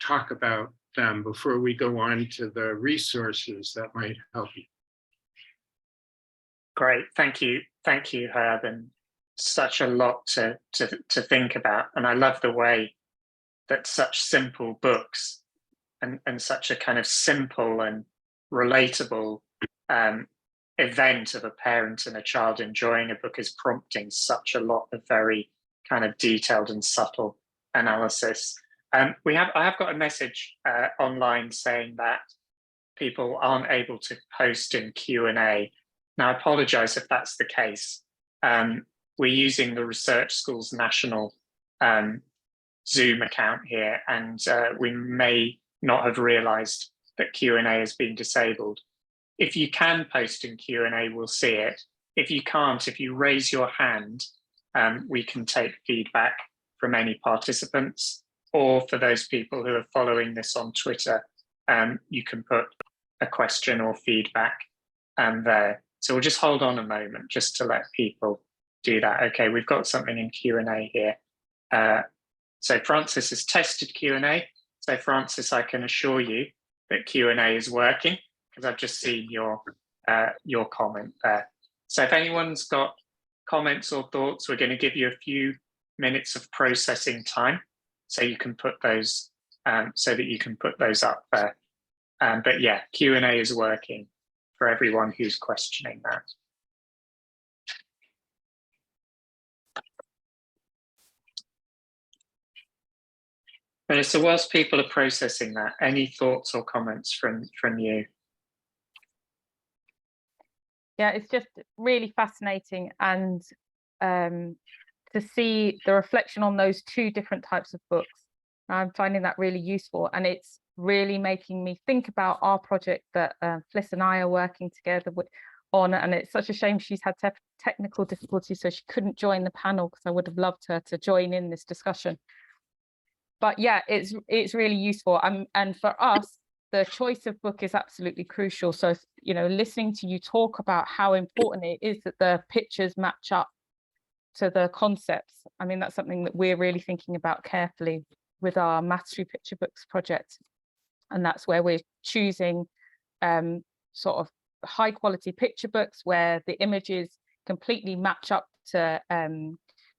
talk about them before we go on to the resources that might help you. Great, thank you, Herb, and such a lot to think about. And I love the way that such simple books and such a kind of simple and relatable event of a parent and a child enjoying a book is prompting such a lot of very kind of detailed and subtle analysis. I have got a message online saying that people aren't able to post in Q&A. Now, I apologize if that's the case. We're using the Research School's national Zoom account here, and we may not have realized that Q&A has been disabled. If you can post in Q&A, we'll see it. If you can't, if you raise your hand, we can take feedback from any participants, or for those people who are following this on Twitter, you can put a question or feedback there. So we'll just hold on a moment just to let people do that. Okay, we've got something in Q&A here. So Francis has tested Q&A. So Francis, I can assure you that Q&A is working because I've just seen your comment there. So if anyone's got comments or thoughts, we're going to give you a few minutes of processing time so you can put those so that you can put those up there. But yeah, Q&A is working for everyone who's questioning that. So whilst people are processing that, any thoughts or comments from you? Yeah, it's just really fascinating, and to see the reflection on those two different types of books. I'm finding that really useful, and it's really making me think about our project that Fliss and I are working together on, and it's such a shame she's had technical difficulties, so she couldn't join the panel because I would have loved her to join in this discussion. but yeah, it's really useful. And for us, the choice of book is absolutely crucial. So, you know, listening to you talk about how important it is that the pictures match up to the concepts. I mean, that's something that we're really thinking about carefully with our Maths Through Picture Books project. And that's where we're choosing sort of high quality picture books where the images completely match up to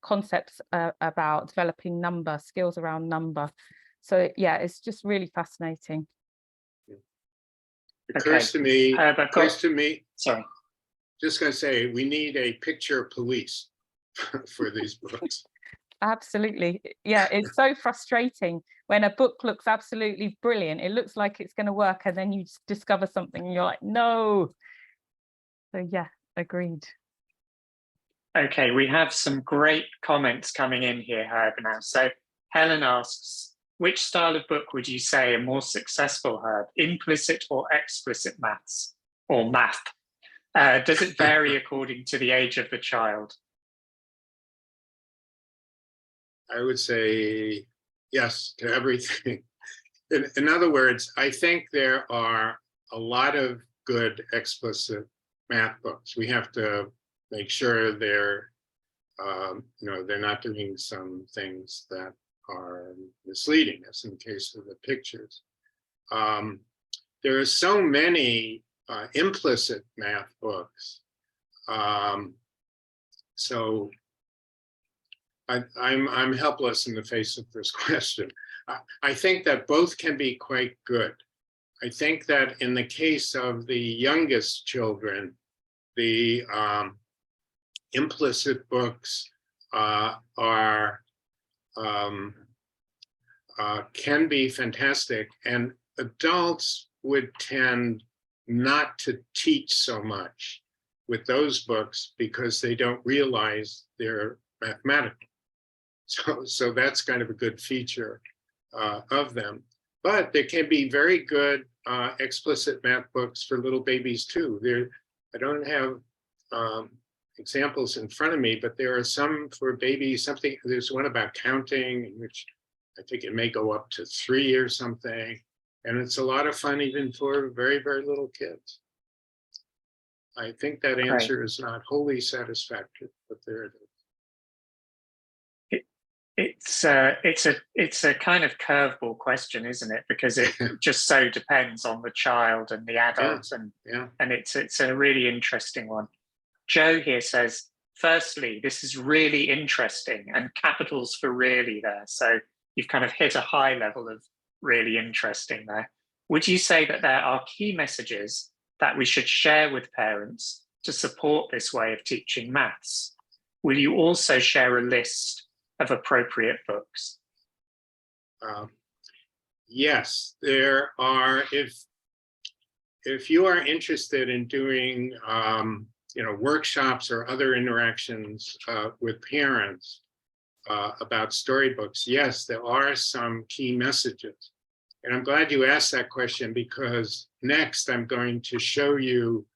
concepts about developing number, skills around number. So yeah, it's just really fascinating. It occurs to me, sorry. Just going to say, we need a picture police for these books. Absolutely. Yeah, it's so frustrating when a book looks absolutely brilliant. It looks like it's going to work, and then you discover something and you're like, no. So yeah, agreed. Okay, we have some great comments coming in here, Herb, now. So Helen asks, which style of book would you say are more successful, Herb? Implicit or explicit maths or math? Does it vary according to the age of the child? I would say yes to everything. In other words, I think there are a lot of good explicit math books. We have to make sure they're, they're not doing some things that are misleading, as in the case of the pictures. There are so many implicit math books. So I'm helpless in the face of this question. I think that both can be quite good. I think that in the case of the youngest children, the implicit books can be fantastic, and adults would tend not to teach so much with those books because they don't realize they're mathematical. So that's kind of a good feature of them. But there can be very good explicit math books for little babies too. I don't have examples in front of me, but there are some for babies. There's one about counting, in which I think it may go up to 3 or something. And it's a lot of fun even for very, very little kids. I think that answer is not wholly satisfactory, but there it is. It's a kind of curveball question, isn't it? Because it just so depends on the child and the adult, and it's a really interesting one. Joe here says, firstly, this is really interesting, and capitals for really there. So you've kind of hit a high level of really interesting there. Would you say that there are key messages that we should share with parents to support this way of teaching maths? Will you also share a list of appropriate books? Yes, there are. If you are interested in doing workshops or other interactions with parents about storybooks, yes, there are some key messages. And I'm glad you asked that question, because next I'm going to show you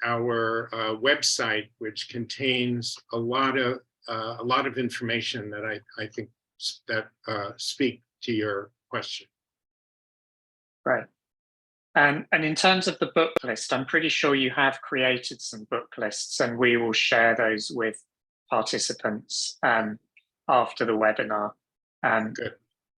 our website, which contains a lot of information that I think that speak to your question. Right. And in terms of the book list, I'm pretty sure you have created some book lists, and we will share those with participants after the webinar. Good.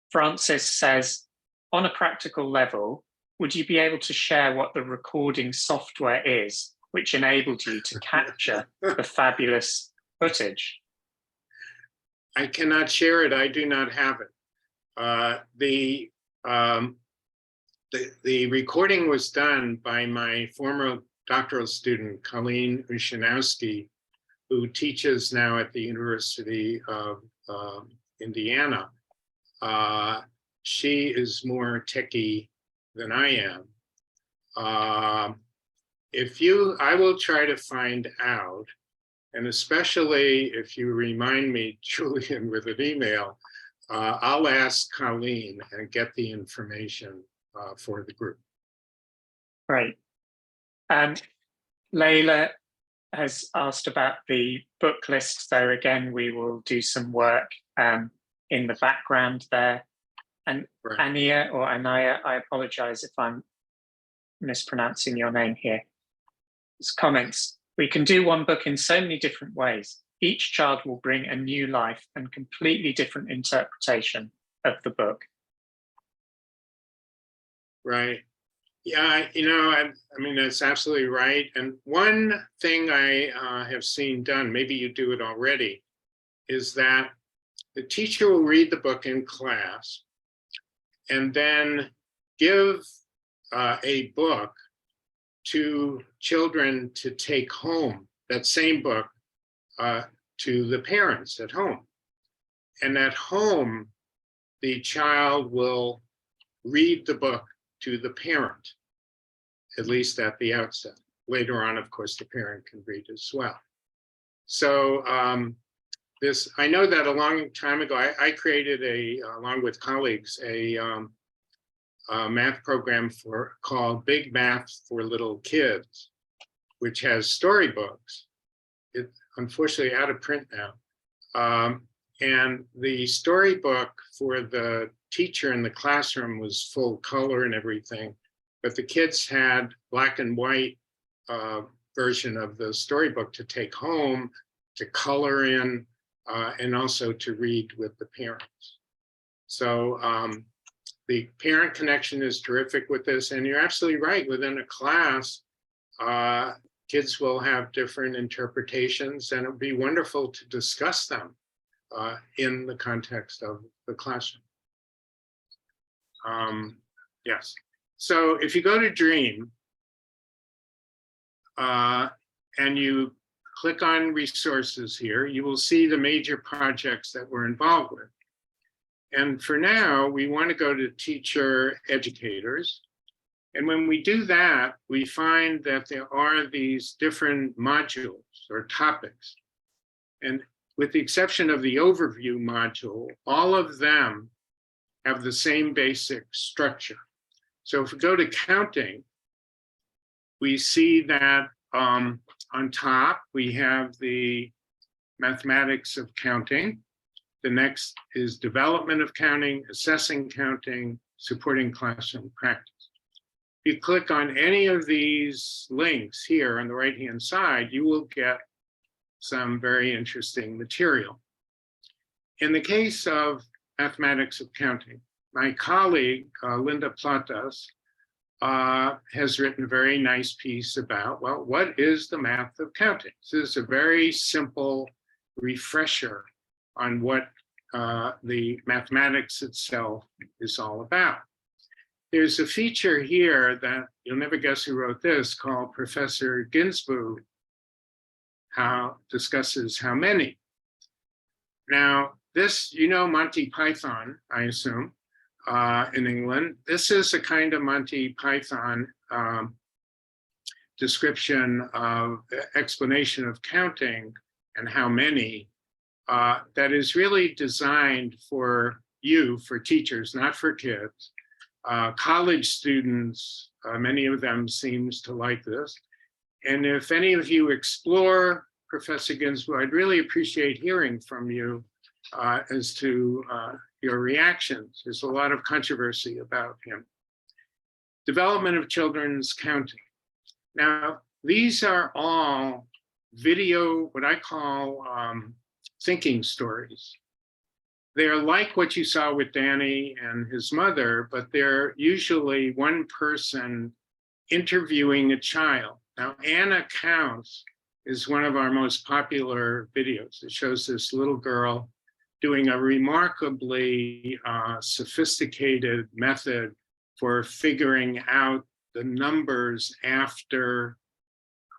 Francis says, on a practical level, would you be able to share what the recording software is, which enabled you to capture the fabulous footage? I cannot share it. I do not have it. The recording was done by my former doctoral student, Colleen Ushanowski, who teaches now at the University of Indiana. She is more techie than I am. I will try to find out. And especially if you remind me, Julian, with an email, I'll ask Colleen and get the information for the group. Great. Layla has asked about the book list. So again, we will do some work in the background there. And Right. Ania or Anaya, I apologize if I'm mispronouncing your name here. It's comments. We can do one book in so many different ways. Each child will bring a new life and completely different interpretation of the book. Right. Yeah, I mean, that's absolutely right. And one thing I have seen done, maybe you do it already, is that the teacher will read the book in class and then give a book to children to take home, that same book, to the parents at home. And at home, the child will read the book to the parent, at least at the outset. Later on, of course, the parent can read as well. So I know that a long time ago, I created along with colleagues, a math program called Big Math for Little Kids, which has storybooks. It's unfortunately out of print now. And the storybook for the teacher in the classroom was full color and everything, but the kids had black and white version of the storybook to take home, to color in, and also to read with the parents. So the parent connection is terrific with this, and you're absolutely right. Within a class, kids will have different interpretations, and it would be wonderful to discuss them in the context of the classroom. Yes. So if you go to Dream and you click on resources here, you will see the major projects that we're involved with. And for now, we want to go to teacher educators. And when we do that, we find that there are these different modules or topics. And with the exception of the overview module, all of them have the same basic structure. So if we go to counting, we see that on top, we have the mathematics of counting. The next is development of counting, assessing counting, supporting classroom practice. If you click on any of these links here on the right-hand side, you will get some very interesting material. In the case of mathematics of counting, my colleague, Linda Platas, has written a very nice piece about, well, what is the math of counting? So this is a very simple refresher on what the mathematics itself is all about. There's a feature here that you'll never guess who wrote this, called Professor Ginsburg, discusses how many. Now, this, Monty Python, I assume, in England. This is a kind of Monty Python description of explanation of counting and how many that is really designed for you, for teachers, not for kids. College students, many of them seems to like this. And if any of you explore Professor Ginsburg, I'd really appreciate hearing from you as to your reactions. There's a lot of controversy about him. Development of children's counting. Now, these are all video, what I call thinking stories. They're like what you saw with Danny and his mother, but they're usually one person interviewing a child. Now, Anna Counts is one of our most popular videos. It shows this little girl doing a remarkably sophisticated method for figuring out the numbers after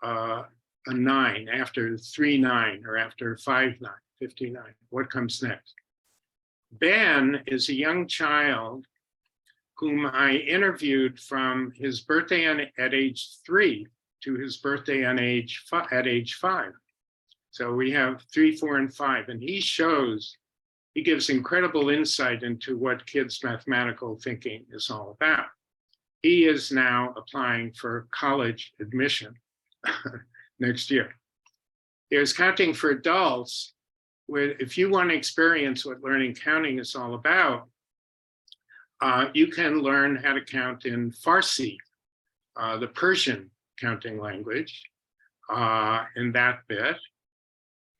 a 9, after 3, 9, or after 5, 9, 59. What comes next? Ben is a young child whom I interviewed from his birthday at age 3 to his birthday at age 5. So we have 3, 4, and 5, and he gives incredible insight into what kids' mathematical thinking is all about. He is now applying for college admission next year. There's counting for adults, where if you want to experience what learning counting is all about, you can learn how to count in Farsi, the Persian counting language, in that bit.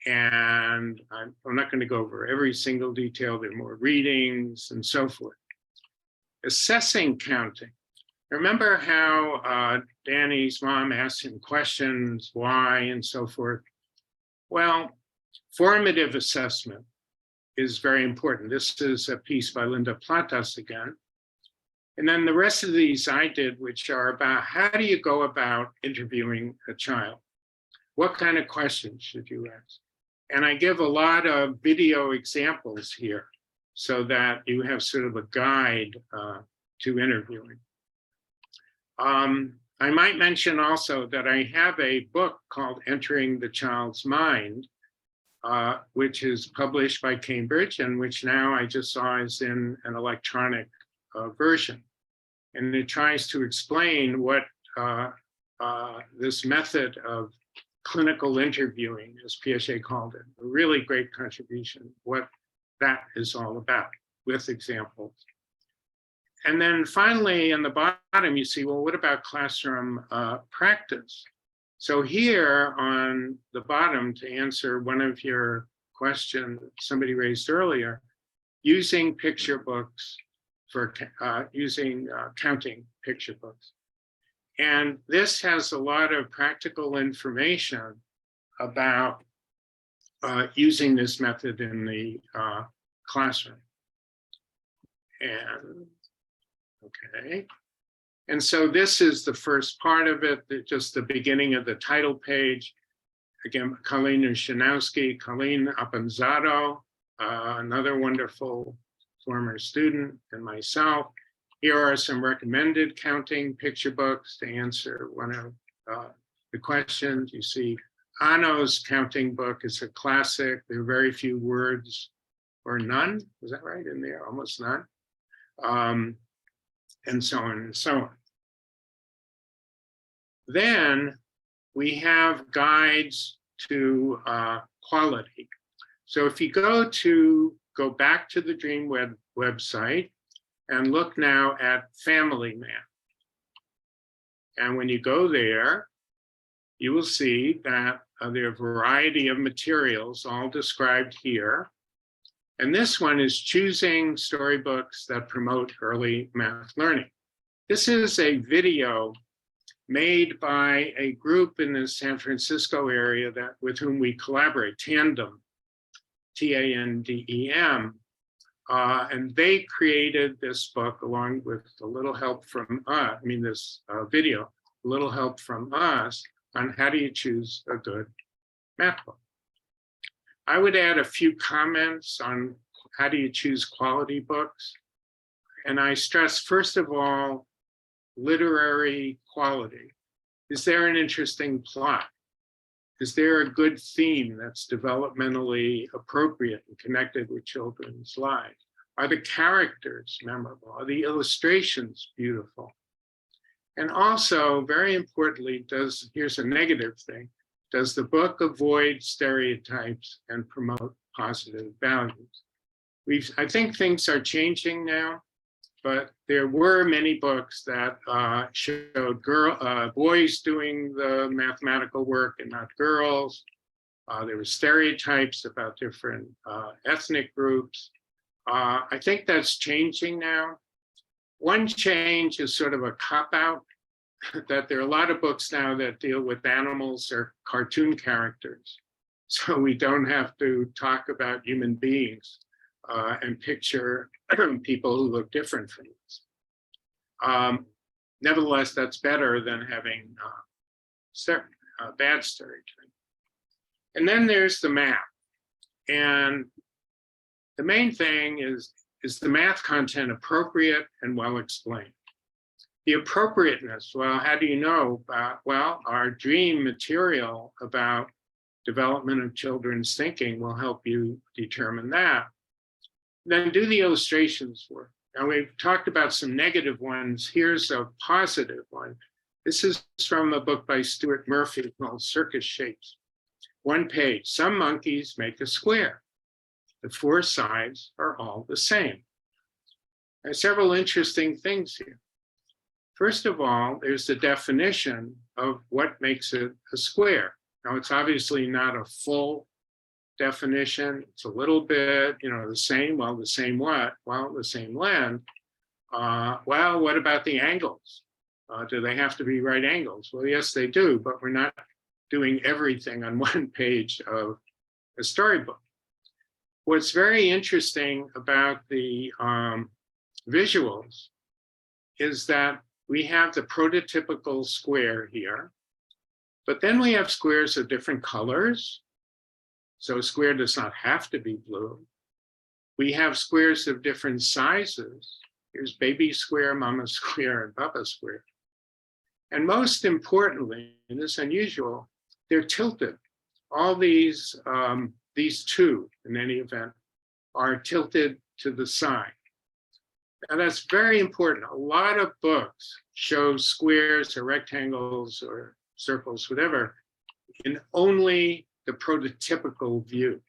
And I'm not going to go over every single detail. There are more readings and so forth. Assessing counting. Remember how Danny's mom asked him questions, why, and so forth? Well, formative assessment is very important. This is a piece by Linda Platas again. And then the rest of these I did, which are about how do you go about interviewing a child? What kind of questions should you ask? And I give a lot of video examples here so that you have sort of a guide to interviewing. I might mention also that I have a book called Entering the Child's Mind, which is published by Cambridge and which now I just saw is in an electronic version. And it tries to explain what this method of clinical interviewing, as Piaget called it, a really great contribution, what that is all about with examples. And then finally, in the bottom, you see, well, what about classroom practice? So here on the bottom, to answer one of your questions somebody raised earlier, using picture books for using counting picture books. And this has a lot of practical information about using this method in the classroom. And okay. And so this is the first part of it, just the beginning of the title page. Again, Colleen Ushanowski, Colleen Apanzado, another wonderful former student, and myself. Here are some recommended counting picture books to answer one of the questions. You see, Ano's counting book is a classic. There are very few words or none. Is that right in there? Almost none. And so on and so on. Then we have guides to quality. So if you go back to the Dream website and look now at Family Math. And when you go there, you will see that there are a variety of materials all described here. And this one is choosing storybooks that promote early math learning. This is a video made by a group in the San Francisco area with whom we collaborate, Tandem, T-A-N-D-E-M. And they created this book along with a little help from us, this video, a little help from us on how do you choose a good math book. I would add a few comments on how do you choose quality books. And I stress, first of all, literary quality. Is there an interesting plot? Is there a good theme that's developmentally appropriate and connected with children's lives? Are the characters memorable? Are the illustrations beautiful? And also, very importantly, here's a negative thing, does the book avoid stereotypes and promote positive values? I think things are changing now, but there were many books that showed boys doing the mathematical work and not girls. There were stereotypes about different ethnic groups. I think that's changing now. One change is sort of a cop-out, that there are a lot of books now that deal with animals or cartoon characters. So we don't have to talk about human beings and picture people who look different from us. Nevertheless, that's better than having bad stereotypes. And then there's the math. And the main thing is the math content appropriate and well explained? The appropriateness, well, how do you know about, well, our dream material about development of children's thinking will help you determine that. Then do the illustrations work? Now we've talked about some negative ones. Here's a positive one. This is from a book by Stuart Murphy called Circus Shapes. One page, some monkeys make a square. The four sides are all the same. There are several interesting things here. First of all, there's the definition of what makes it a square. Now, it's obviously not a full definition. It's a little bit, the same. Well, the same what? Well, the same length. Well, what about the angles? Do they have to be right angles? Well, yes, they do, but we're not doing everything on one page of a storybook. What's very interesting about the visuals is that we have the prototypical square here, but then we have squares of different colors. So a square does not have to be blue. We have squares of different sizes. Here's baby square, mama square, and baba square. And most importantly, and this is unusual, they're tilted. All these two, in any event, are tilted to the side. And that's very important. A lot of books show squares or rectangles or circles, whatever, in only the prototypical view,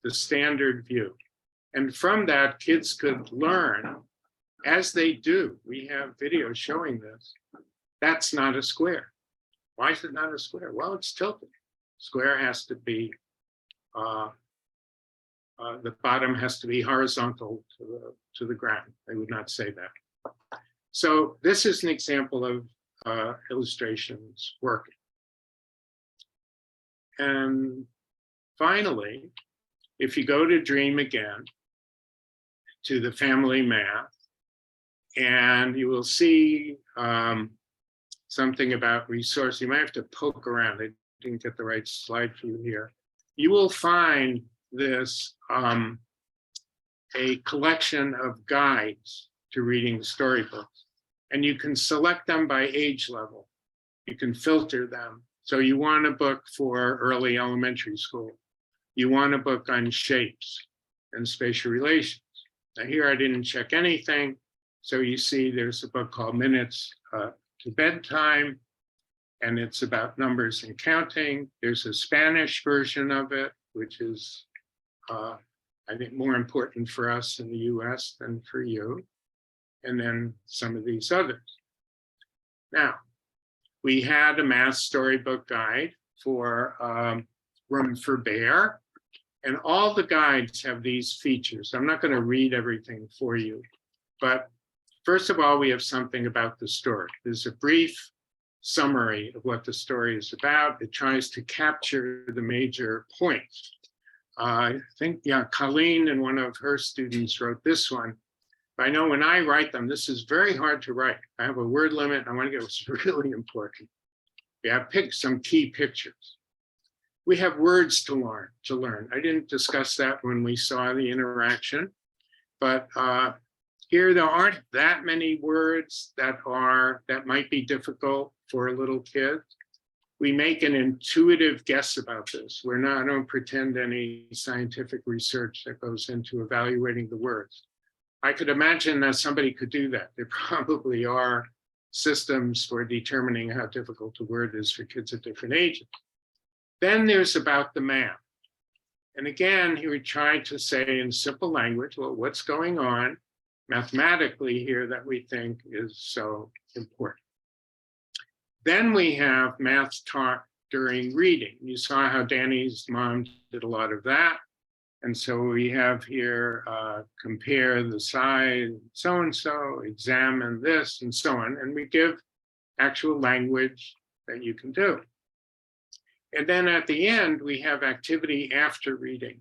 the standard view. And from that, kids could learn, as they do. We have videos showing this. That's not a square. Why is it not a square? Well, it's tilted. Square has to be, the bottom has to be horizontal to the ground. They would not say that. So this is an example of illustrations working. And finally, if you go to Dream again, to the family math, and you will see something about resource. You might have to poke around. I didn't get the right slide for you here. You will find this a collection of guides to reading storybooks, and you can select them by age level. You can filter them. So you want a book for early elementary school. You want a book on shapes and spatial relations. Now here I didn't check anything. So you see there's a book called Minutes to Bedtime, and it's about numbers and counting. There's a Spanish version of it, which is, I think, more important for us in the US than for you. And then some of these others. Now, we had a math storybook guide for Room for Bear, and all the guides have these features. I'm not going to read everything for you, but first of all, we have something about the story. There's a brief summary of what the story is about. It tries to capture the major points. I think, Colleen and one of her students wrote this one. But I know when I write them, this is very hard to write. I have a word limit. I want to get what's really important. We have some key pictures. We have words to learn. I didn't discuss that when we saw the interaction, but here there aren't that many words that might be difficult for a little kid. We make an intuitive guess about this. I don't pretend any scientific research that goes into evaluating the words. I could imagine that somebody could do that. There probably are systems for determining how difficult a word is for kids at different ages. Then there's about the math. And again, he would try to say in simple language, well, what's going on mathematically here that we think is so important. Then we have math taught during reading. You saw how Danny's mom did a lot of that. And so we have here, compare the size, so-and-so, examine this, and so on. And we give actual language that you can do. And then at the end, we have activity after reading.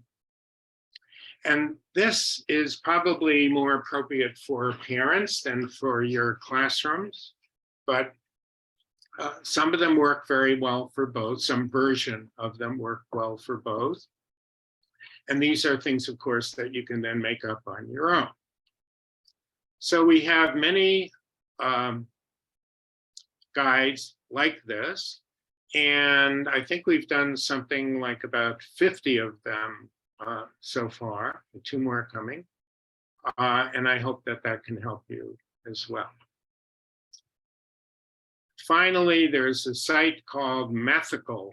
And this is probably more appropriate for parents than for your classrooms, but some of them work very well for both. Some version of them work well for both. And these are things, of course, that you can then make up on your own. So we have many guides like this, and I think we've done something like about 50 of them so far, 2 more coming. And I hope that that can help you as well. Finally, there's a site called Mathical.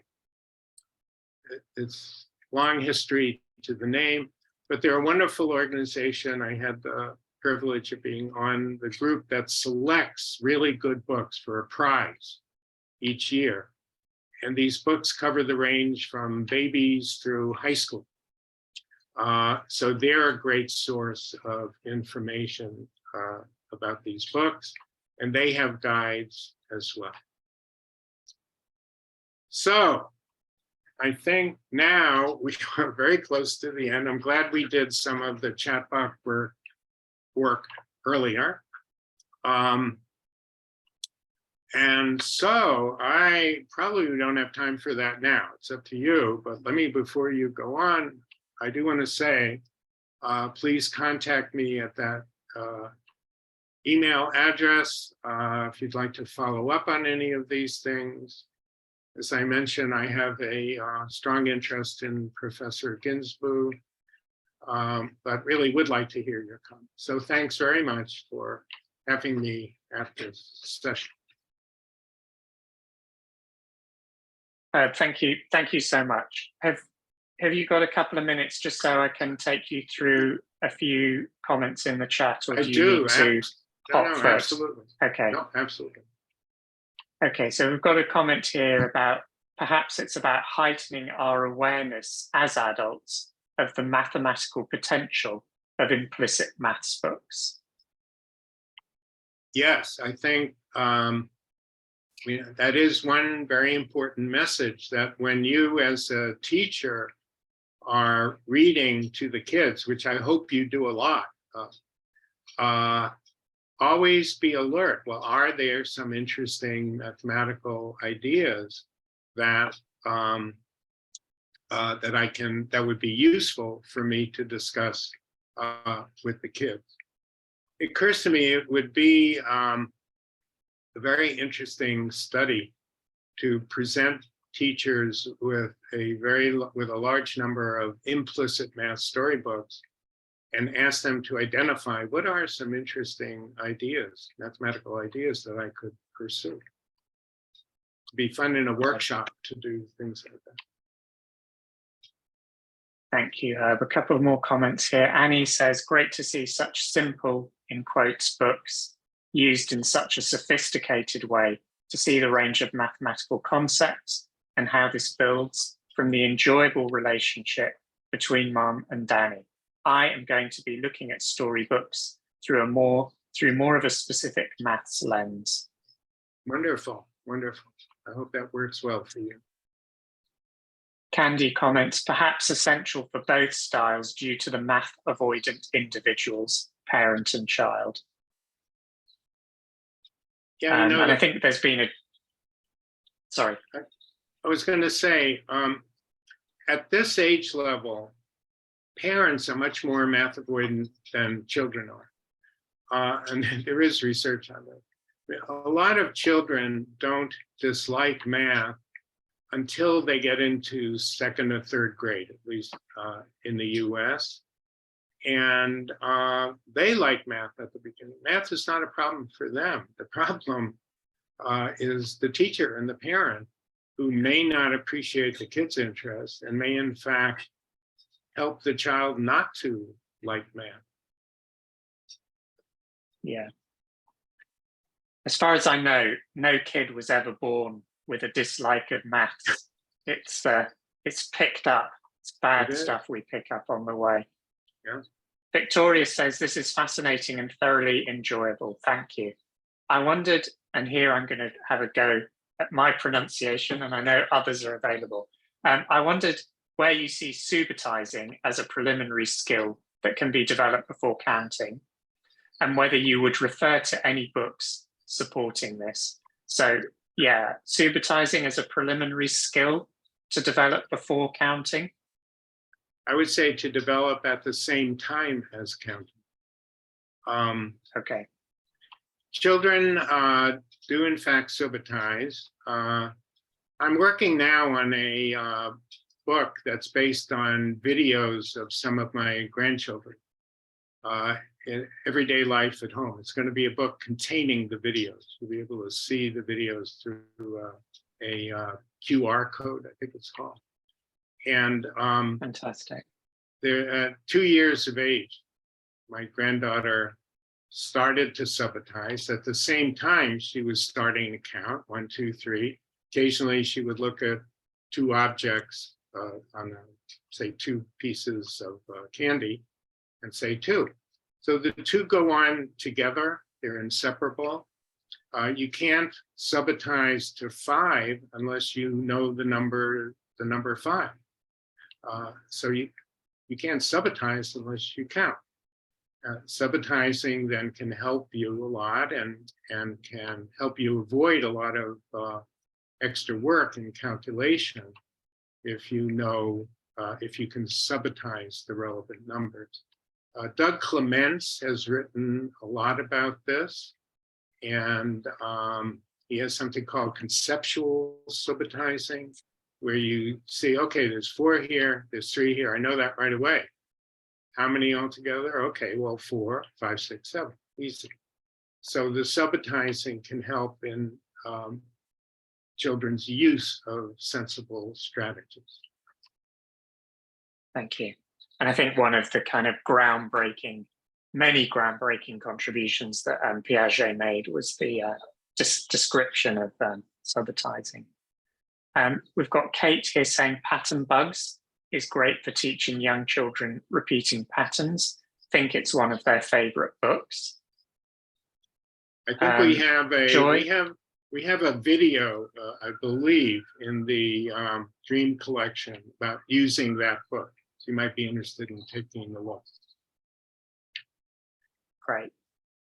It's long history to the name, but they're a wonderful organization. I had the privilege of being on the group that selects really good books for a prize each year. And these books cover the range from babies through high school. So they're a great source of information about these books, and they have guides as well. So I think now we are very close to the end. I'm glad we did some of the chat box work earlier. And so I probably don't have time for that now. It's up to you, but let me, before you go on, I do want to say, please contact me at that email address if you'd like to follow up on any of these things. As I mentioned, I have a strong interest in Professor Ginsburg, but really would like to hear your comments. So thanks very much for having me at this session. Thank you so much. Have you got a couple of minutes just so I can take you through a few comments in the chat, or do you need to hop first? Absolutely. Okay. No, absolutely. Okay, so we've got a comment here about perhaps it's about heightening our awareness as adults of the mathematical potential of implicit maths books. Yes, I think that is one very important message, that when you as a teacher are reading to the kids, which I hope you do a lot, always be alert. Well, are there some interesting mathematical ideas that that would be useful for me to discuss with the kids? It occurs to me it would be a very interesting study to present teachers with a large number of implicit math storybooks and ask them to identify what are some interesting ideas, mathematical ideas that I could pursue. It'd be fun in a workshop to do things like that. Thank you. I have a couple more comments here. Annie says, great to see such simple, in quotes, books used in such a sophisticated way to see the range of mathematical concepts and how this builds from the enjoyable relationship between Mum and Danny. I am going to be looking at storybooks through more of a specific maths lens. Wonderful, wonderful. I hope that works well for you. Candy comments, perhaps essential for both styles due to the math avoidant individuals, parent and child. Yeah, and I think there's been sorry. I was going to say, at this age level, parents are much more math avoidant than children are. And there is research on that. A lot of children don't dislike math until they get into second or third grade, at least in the US. And they like math at the beginning. Math is not a problem for them. The problem is the teacher and the parent, who may not appreciate the kid's interest and may in fact help the child not to like math. Yeah. As far as I know, no kid was ever born with a dislike of maths. It's picked up. It's bad stuff we pick up on the way. Yeah. Victoria says, this is fascinating and thoroughly enjoyable. Thank you. I wondered, and here I'm going to have a go at my pronunciation, and I know others are available. I wondered where you see subitizing as a preliminary skill that can be developed before counting, and whether you would refer to any books supporting this. So yeah, subitizing as a preliminary skill to develop before counting. I would say to develop at the same time as counting. Okay. Children do in fact subitize. I'm working now on a book that's based on videos of some of my grandchildren in everyday life at home. It's going to be a book containing the videos. You'll be able to see the videos through a QR code, I think it's called. And fantastic. they're 2 years of age. My granddaughter started to sabotage. At the same time, she was starting to count 1, 2, 3. Occasionally, she would look at 2 objects on, say, 2 pieces of candy and say 2. So the 2 go on together. They're inseparable. You can't sabotage to 5 unless you know the number 5. So you can't sabotage unless you count. Sabotaging then can help you a lot and can help you avoid a lot of extra work and calculation if you know, if you can sabotage the relevant numbers. Doug Clements has written a lot about this, and he has something called conceptual sabotaging, where you see, okay, there's 4 here, there's 3 here, I know that right away. How many altogether? Okay, well, 4, 5, 6, 7, easy. So the sabotaging can help in children's use of sensible strategies. Thank you. And I think one of the kind of many groundbreaking contributions that Piaget made was the description of sabotaging. We've got Kate here saying pattern bugs is great for teaching young children repeating patterns. I think it's one of their favorite books. I think we have a Joy? we have a video, I believe, in the Dream collection about using that book. So you might be interested in taking a look. Great.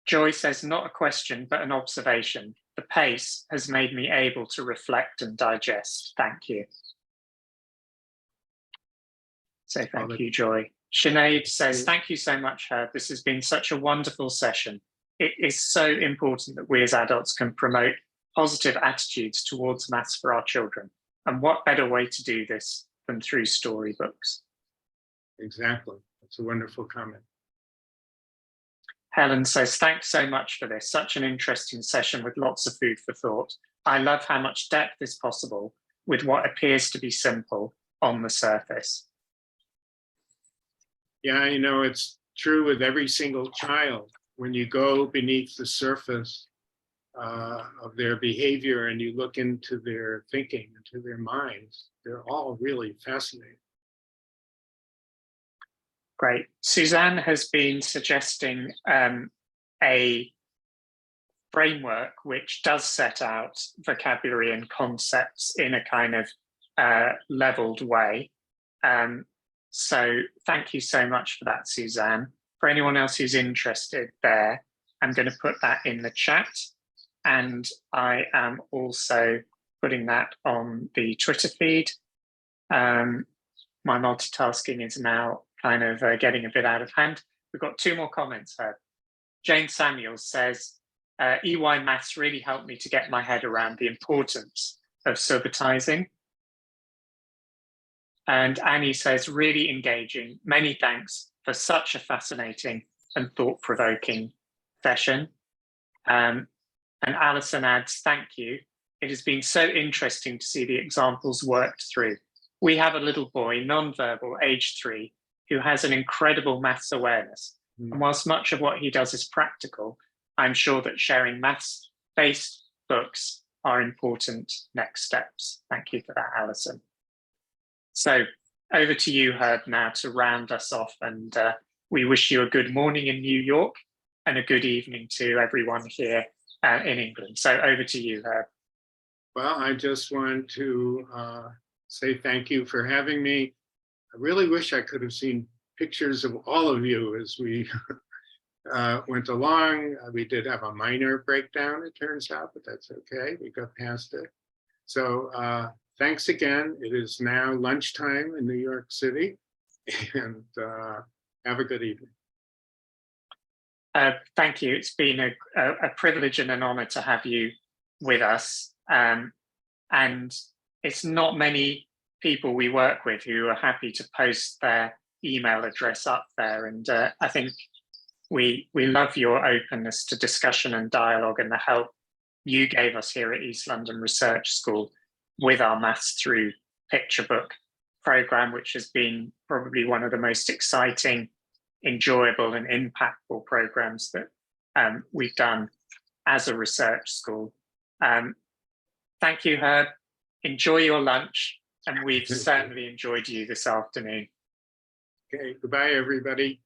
Joy says, not a question, but an observation. The pace has made me able to reflect and digest. Thank you. So thank you, Joy. Sinead says, thank you so much, Herb. This has been such a wonderful session. It is so important that we as adults can promote positive attitudes towards maths for our children. And what better way to do this than through storybooks? Exactly. That's a wonderful comment. Helen says, thanks so much for this. Such an interesting session with lots of food for thought. I love how much depth is possible with what appears to be simple on the surface. Yeah, you know, it's true with every single child. When you go beneath the surface of their behavior and you look into their thinking, into their minds, they're all really fascinating. Great. Suzanne has been suggesting a framework which does set out vocabulary and concepts in a kind of leveled way. So thank you so much for that, Suzanne. For anyone else who's interested there, I'm going to put that in the chat. And I am also putting that on the Twitter feed. My multitasking is now kind of getting a bit out of hand. We've got 2 more comments here. Jane Samuels says, EY Maths really helped me to get my head around the importance of sabotaging. And Annie says, really engaging. Many thanks for such a fascinating and thought-provoking session. And Alison adds, thank you. It has been so interesting to see the examples worked through. We have a little boy, non-verbal, age 3, who has an incredible maths awareness. And whilst much of what he does is practical, I'm sure that sharing maths-based books are important next steps. Thank you for that, Alison. So over to you, Herb, now to round us off. And we wish you a good morning in New York and a good evening to everyone here in England. So over to you, Herb. Well, I just want to say thank you for having me. I really wish I could have seen pictures of all of you as we went along. We did have a minor breakdown, it turns out, but that's okay. We got past it. So thanks again. It is now lunchtime in New York City, and have a good evening. Thank you. It's been a privilege and an honor to have you with us. And it's not many people we work with who are happy to post their email address up there. And I think we love your openness to discussion and dialogue and the help you gave us here at East London Research School with our Maths Through picture book program, which has been probably one of the most exciting, enjoyable and impactful programs that we've done as a research school. Thank you, Herb. Enjoy your lunch, and we've certainly enjoyed you this afternoon. Okay, goodbye, everybody.